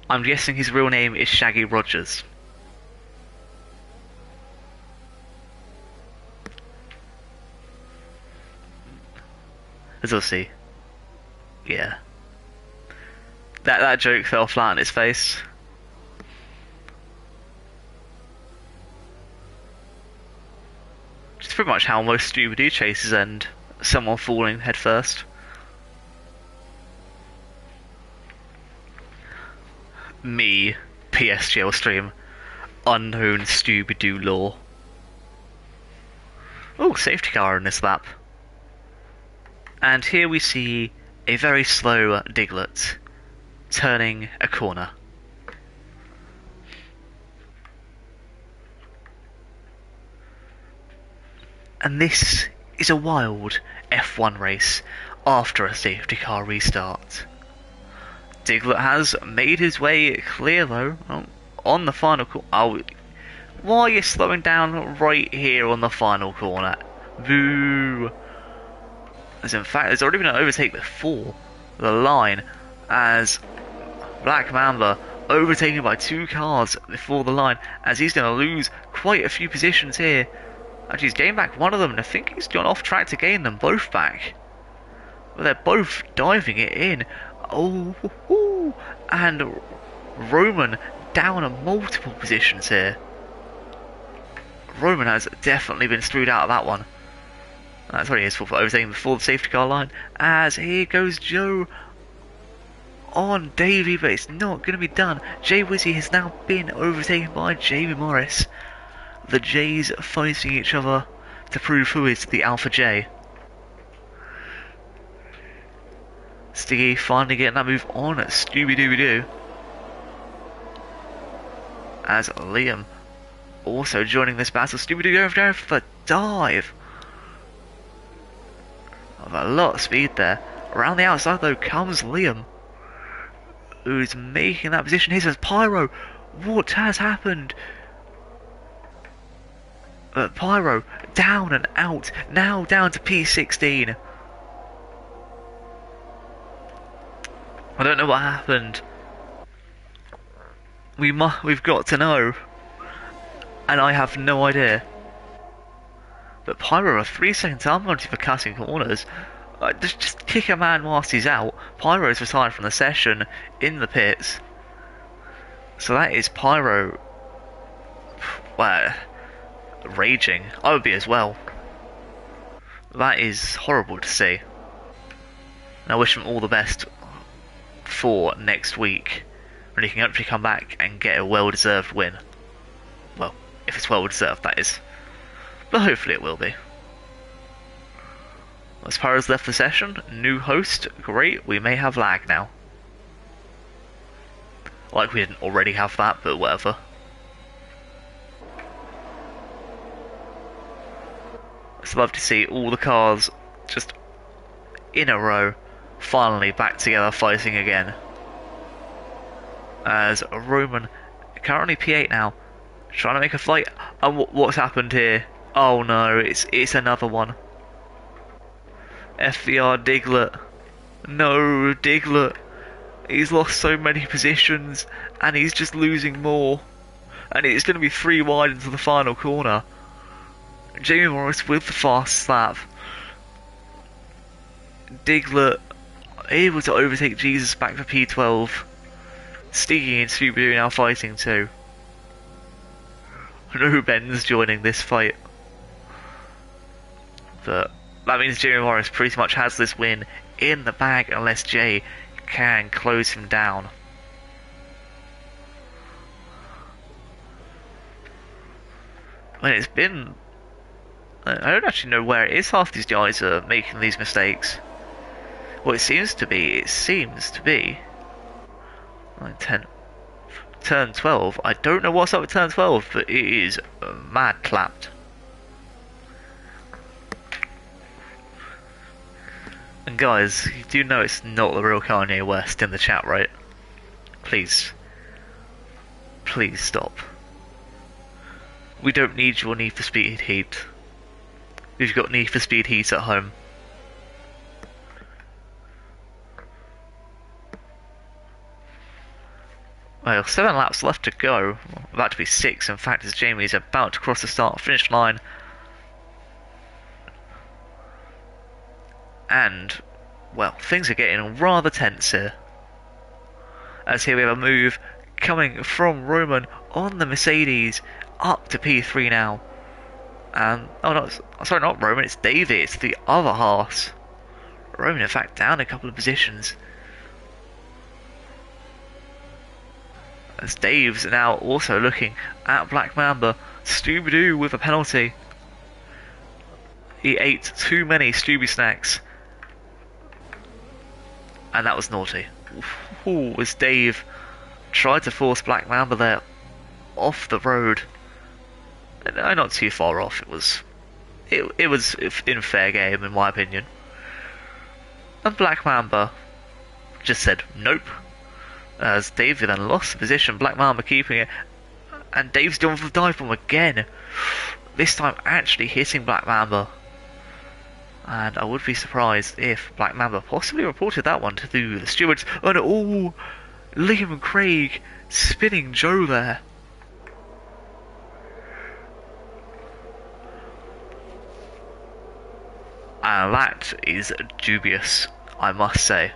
I'm guessing his real name is Shaggy Rogers. As we'll see. Yeah. That joke fell flat on its face. Which is pretty much how most Scooby-Doo chases end. Someone falling head first. Me, PSGL stream. Unknown Scooby-Doo lore. Oh, safety car in this lap. And here we see a very slow Diglett turning a corner. And this is a wild F1 race after a safety car restart. Diglett has made his way clear though, on the final corner. Oh, why are you slowing down right here on the final corner? Boo! As in fact, there's already been an overtake before the line, as Black Mamba overtaken by 2 cars before the line, as he's going to lose quite a few positions here. Actually, he's gained back one of them, and I think he's gone off track to gain them both back. But they're both diving it in. Oh, and Roman down on multiple positions here. Roman has definitely been screwed out of that one. That's what he is for overtaking before the safety car line. As here goes Joe on Davey, but it's not going to be done. Jay Wizzy has now been overtaken by Jamie Morris. The Jays fighting each other to prove who is the Alpha J. Stiggy finally getting that move on at Scooby-Dooby-Doo. As Liam also joining this battle. Scooby-Doo going for the dive. A lot of speed there. Around the outside though comes Liam, who's making that position. Here says Pyro. What has happened? Pyro down and out. Now down to P16. I don't know what happened. We've got to know, and I have no idea. But Pyro a 3-second time penalty for cutting corners. Just kick a man whilst he's out. Pyro's retired from the session in the pits. So that is Pyro well, raging. I would be as well. That is horrible to see. And I wish him all the best for next week, when he can hopefully come back and get a well-deserved win. Well, if it's well-deserved, that is. But hopefully it will be. As far as left the session, new host, great, we may have lag now. Like we didn't already have that, but whatever. It's love to see all the cars just in a row, finally back together fighting again. As Roman, currently P8 now, trying to make a fight. And what's happened here? Oh no, it's another one. FVR Diglett. No, Diglett. He's lost so many positions, and he's just losing more. And it's going to be 3 wide into the final corner. Jamie Morris with the fast slap. Diglett able to overtake Jesus back for P12. Steaky and Subaru now fighting too. No Ben's joining this fight. But that means Jamie Morris pretty much has this win in the bag unless Jay can close him down. When it's been... I don't actually know where it is half these guys are making these mistakes. Well, it seems to be like 10, turn 12. I don't know what's up with turn 12, but it is mad clapped. And guys, you do know it's not the real Kanye West in the chat, right? Please. Please stop. We don't need your Need for Speed Heat. We've got Need for Speed Heat at home. Well, 7 laps left to go. About to be 6, in fact, as Jamie's about to cross the start-finish line. And, well, things are getting rather tense here. As here we have a move coming from Roman on the Mercedes up to P3 now. And, oh no, sorry, not Roman, it's David, it's the other Haas. Roman, in fact, down a couple of positions. As Dave's now also looking at Black Mamba. Scooby-Doo with a penalty. He ate too many Scooby snacks. And that was naughty. Ooh, as Dave tried to force Black Mamba there off the road. No, not too far off. It was in fair game, in my opinion. And Black Mamba just said nope. As Dave then lost the position, Black Mamba keeping it, and Dave's gone for the dive bomb again. This time actually hitting Black Mamba. And I would be surprised if Black Mamba possibly reported that one to the stewards. And oh, Liam Craig spinning Joe there. And that is dubious, I must say.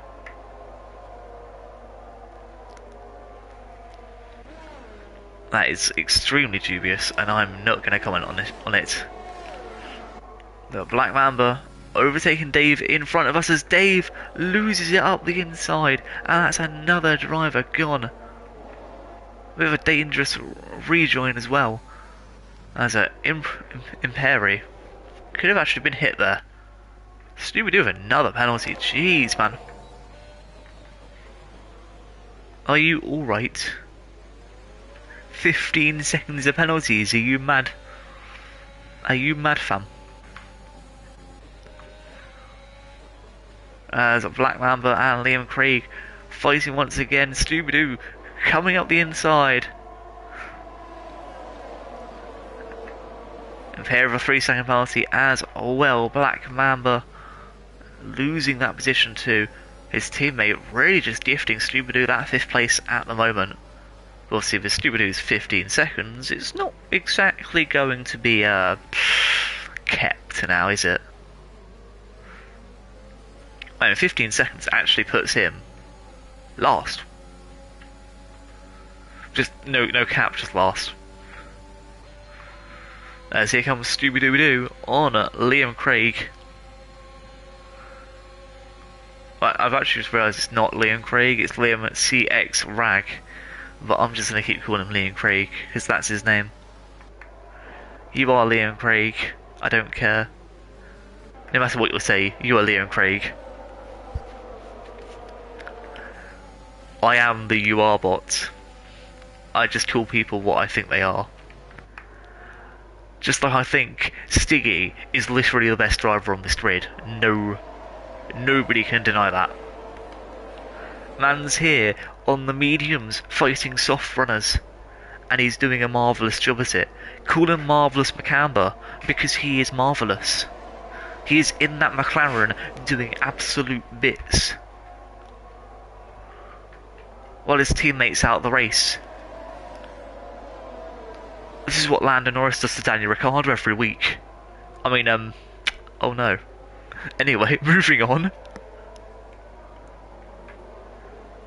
That is extremely dubious, and I'm not going to comment on it. The Black Mamba overtaking Dave in front of us as Dave loses it up the inside, and that's another driver gone. Bit of a dangerous rejoin as well, as a Imperi could have actually been hit there. Scooby-Doo with another penalty. Jeez, man. Are you alright? 15 seconds of penalties. Are you mad? Are you mad, fam? As Black Mamba and Liam Craig fighting once again. Scooby-Doo coming up the inside. In pair of a 3-second penalty as well. Black Mamba losing that position to his teammate. Really just gifting Scooby-Doo that 5th place at the moment. Obviously, with Scooby-Doo's 15 seconds, it's not exactly going to be kept now, is it? I mean, 15 seconds actually puts him last. Just no cap, just last. As here comes Scooby-Dooby-Doo on Liam Craig. I've actually just realised it's not Liam Craig, it's Liam CX Rag. But I'm just going to keep calling him Liam Craig, because that's his name. You are Liam Craig, I don't care. No matter what you'll say, you are Liam Craig. I am the you are bot. I just call people what I think they are. Just like I think Stiggy is literally the best driver on this grid. No, nobody can deny that. Man's here on the mediums fighting soft runners, and he's doing a marvellous job at it. Call him Marvellous McAmber, because he is marvellous. He is in that McLaren doing absolute bits, while his teammates out of the race. This is what Lando Norris does to Daniel Ricciardo every week. I mean, oh no. Anyway, moving on.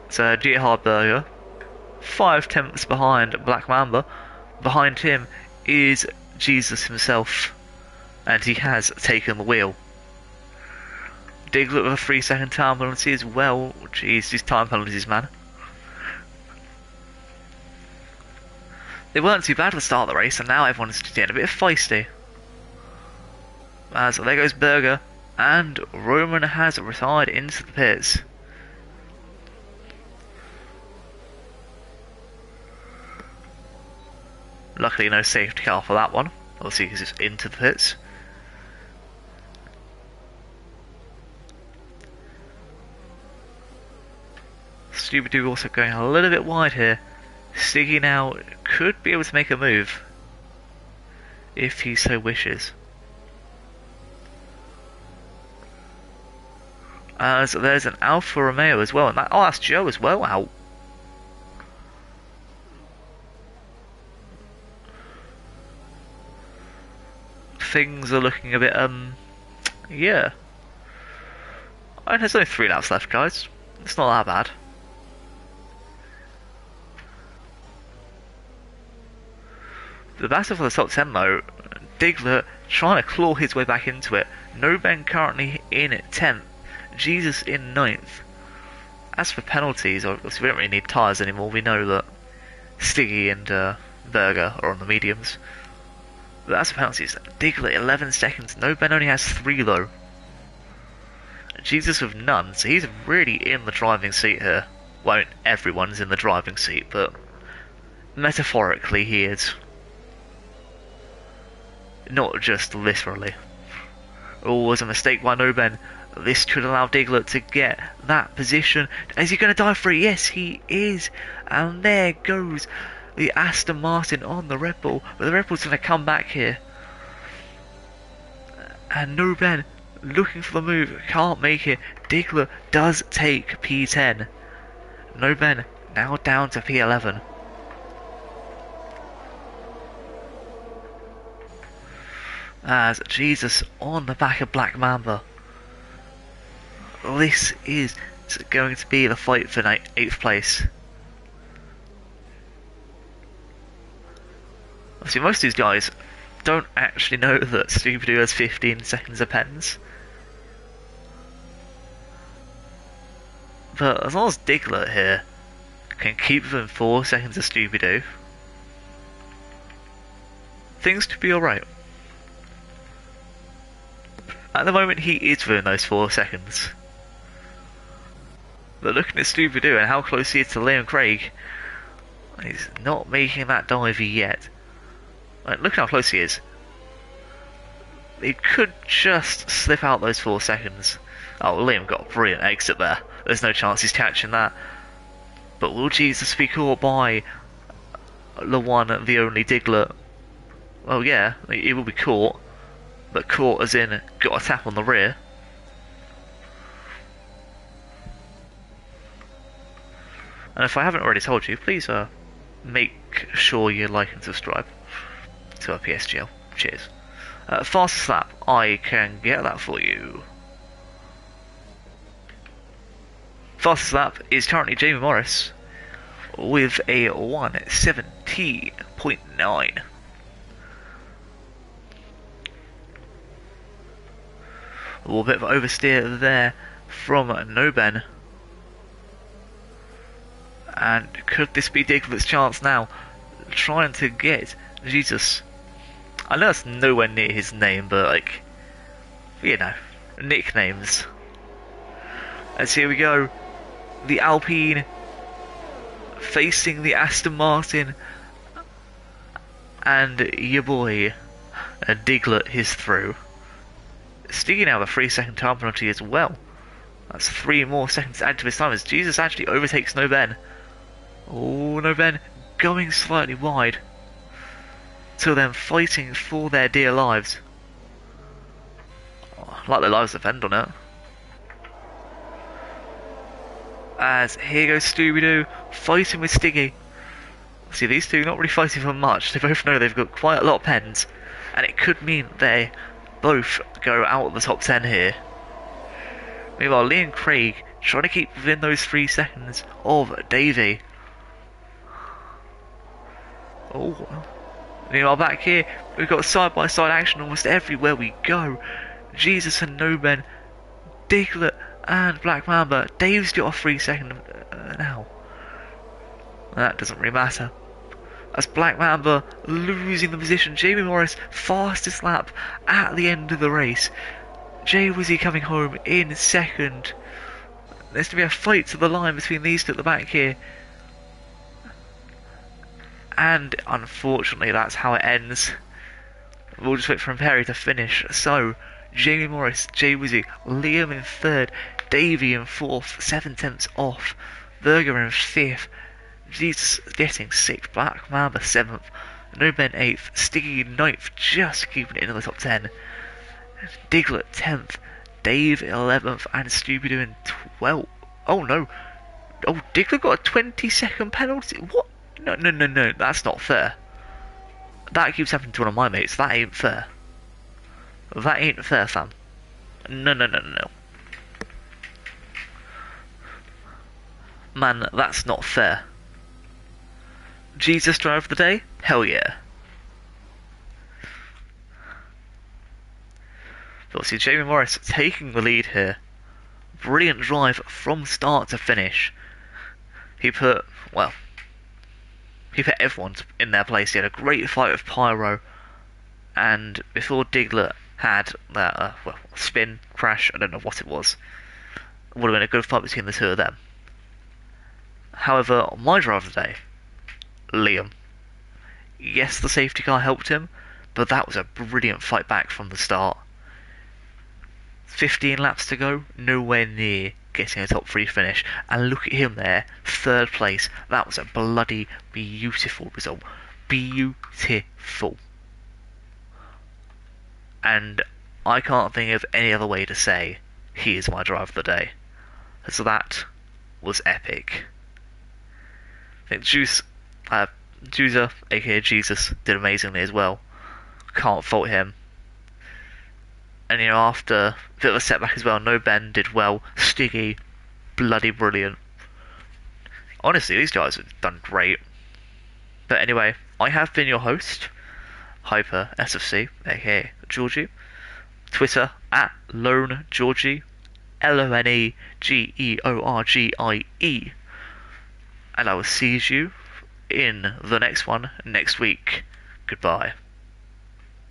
So, G. Hardberger, 5/10 behind Black Mamba. Behind him is Jesus himself, and he has taken the wheel. Diglett with a 3-second time penalty as well. Jeez, these time penalties, man. They weren't too bad at the start of the race, and now everyone's getting a bit feisty. So there goes Berger, and Roman has retired into the pits. Luckily no safety car for that one, obviously because it's into the pits. Scooby-Doo also going a little bit wide here. Stiggy now could be able to make a move, if he so wishes. So there's an Alfa Romeo as well, and that, oh, that's Joe as well out. Things are looking a bit, yeah. There's only 3 laps left, guys. It's not that bad. The battle for the top 10 though, Diglett trying to claw his way back into it. No Ben currently in 10th, Jesus in 9th. As for penalties, obviously we don't really need tyres anymore. We know that Stiggy and Berger are on the mediums. But as for penalties, Diglett 11 seconds. No Ben only has 3 though. Jesus with none, so he's really in the driving seat here. Well, everyone's in the driving seat, but metaphorically he is. Not just literally. Oh, was a mistake by No Ben. This could allow Diglett to get that position. Is he going to dive for it? Yes, he is. And there goes the Aston Martin on the Red Bull. But the Red Bull's going to come back here. And No Ben looking for the move. Can't make it. Diglett does take P10. No Ben now down to P11. As Jesus on the back of Black Mamba. This is going to be the fight for 8th place. See, most of these guys don't actually know that Scooby-Doo has 15 seconds of pens. But as long as Diglett here can keep within 4 seconds of Scooby-Doo, things could be alright. At the moment he is within those 4 seconds. But looking at Scooby-Doo and how close he is to Liam Craig, he's not making that dive yet. Look at how close he is. He could just slip out those 4 seconds. Oh, Liam got a brilliant exit there. There's no chance he's catching that. But will Jesus be caught by the one, the only Diglett? Well, yeah, he will be caught. But caught as in got a tap on the rear. And if I haven't already told you, please make sure you like and subscribe to our PSGL. Cheers. Fastest lap, I can get that for you. Fastest lap is currently Jamie Morris with a 1:17.9. A little bit of oversteer there from Noben. And could this be Diglett's chance now? Trying to get Jesus. I know it's nowhere near his name, but like, you know, nicknames. As here we go. The Alpine facing the Aston Martin. And your boy, Diglett is through. Stiggy now with a 3-second time penalty as well. That's 3 more seconds added to his time as Jesus actually overtakes Noben. Oh, Noben going slightly wide. Till then fighting for their dear lives. Oh, like their lives depend on it. As here goes Scooby-Doo fighting with Stiggy. See, these two not really fighting for much. They both know they've got quite a lot of pens, and it could mean they both go out of the top 10 here. Meanwhile, Lee and Craig trying to keep within those 3 seconds of Davey. Oh, meanwhile back here we've got side-by-side action almost everywhere we go. Jesus and Noben, Diglett and Black Mamba. Dave's got a 3-second now. That doesn't really matter. As Black Mamba losing the position. Jamie Morris, fastest lap at the end of the race. Jay Wizzy coming home in second. There's to be a fight to the line between these two at the back here. And unfortunately that's how it ends. We'll just wait for Perry to finish. So, Jamie Morris, Jay Wizzy, Liam in third, Davey in fourth, 7/10 off, Berger in fifth, Jesus getting 6th, Black Mamba 7th, Noben 8th, Stiggy 9th, just keeping it in the top 10, Diglett 10th, Dave 11th, and Scooby-Doo in 12th. Oh no, oh, Diglett got a 20-second penalty. What? No, that's not fair. That keeps happening to one of my mates. That ain't fair. That ain't fair, fam. No. Man, that's not fair. Jesus driver of the day? Hell yeah. But see Jamie Morris taking the lead here. Brilliant drive from start to finish. He put everyone in their place. He had a great fight with Pyro. And before Diglett had that spin, crash, I don't know what it was. It would have been a good fight between the two of them. However, my driver of the day, Liam. Yes, the safety car helped him, but that was a brilliant fight back from the start. 15 laps to go, nowhere near getting a top 3 finish, and look at him there, 3rd place. That was a bloody beautiful result. Beautiful. And I can't think of any other way to say he is my driver of the day. So that was epic. I think Juicer, aka Jesus, did amazingly as well. Can't fault him. And you know, after a bit of a setback as well, Noben did well. Stiggy, bloody brilliant. Honestly, these guys have done great. But anyway, I have been your host, Hyper SFC, aka Georgie. Twitter at Lone Georgie, LONEGEORGIE. And I will see you in the next one next week. Goodbye.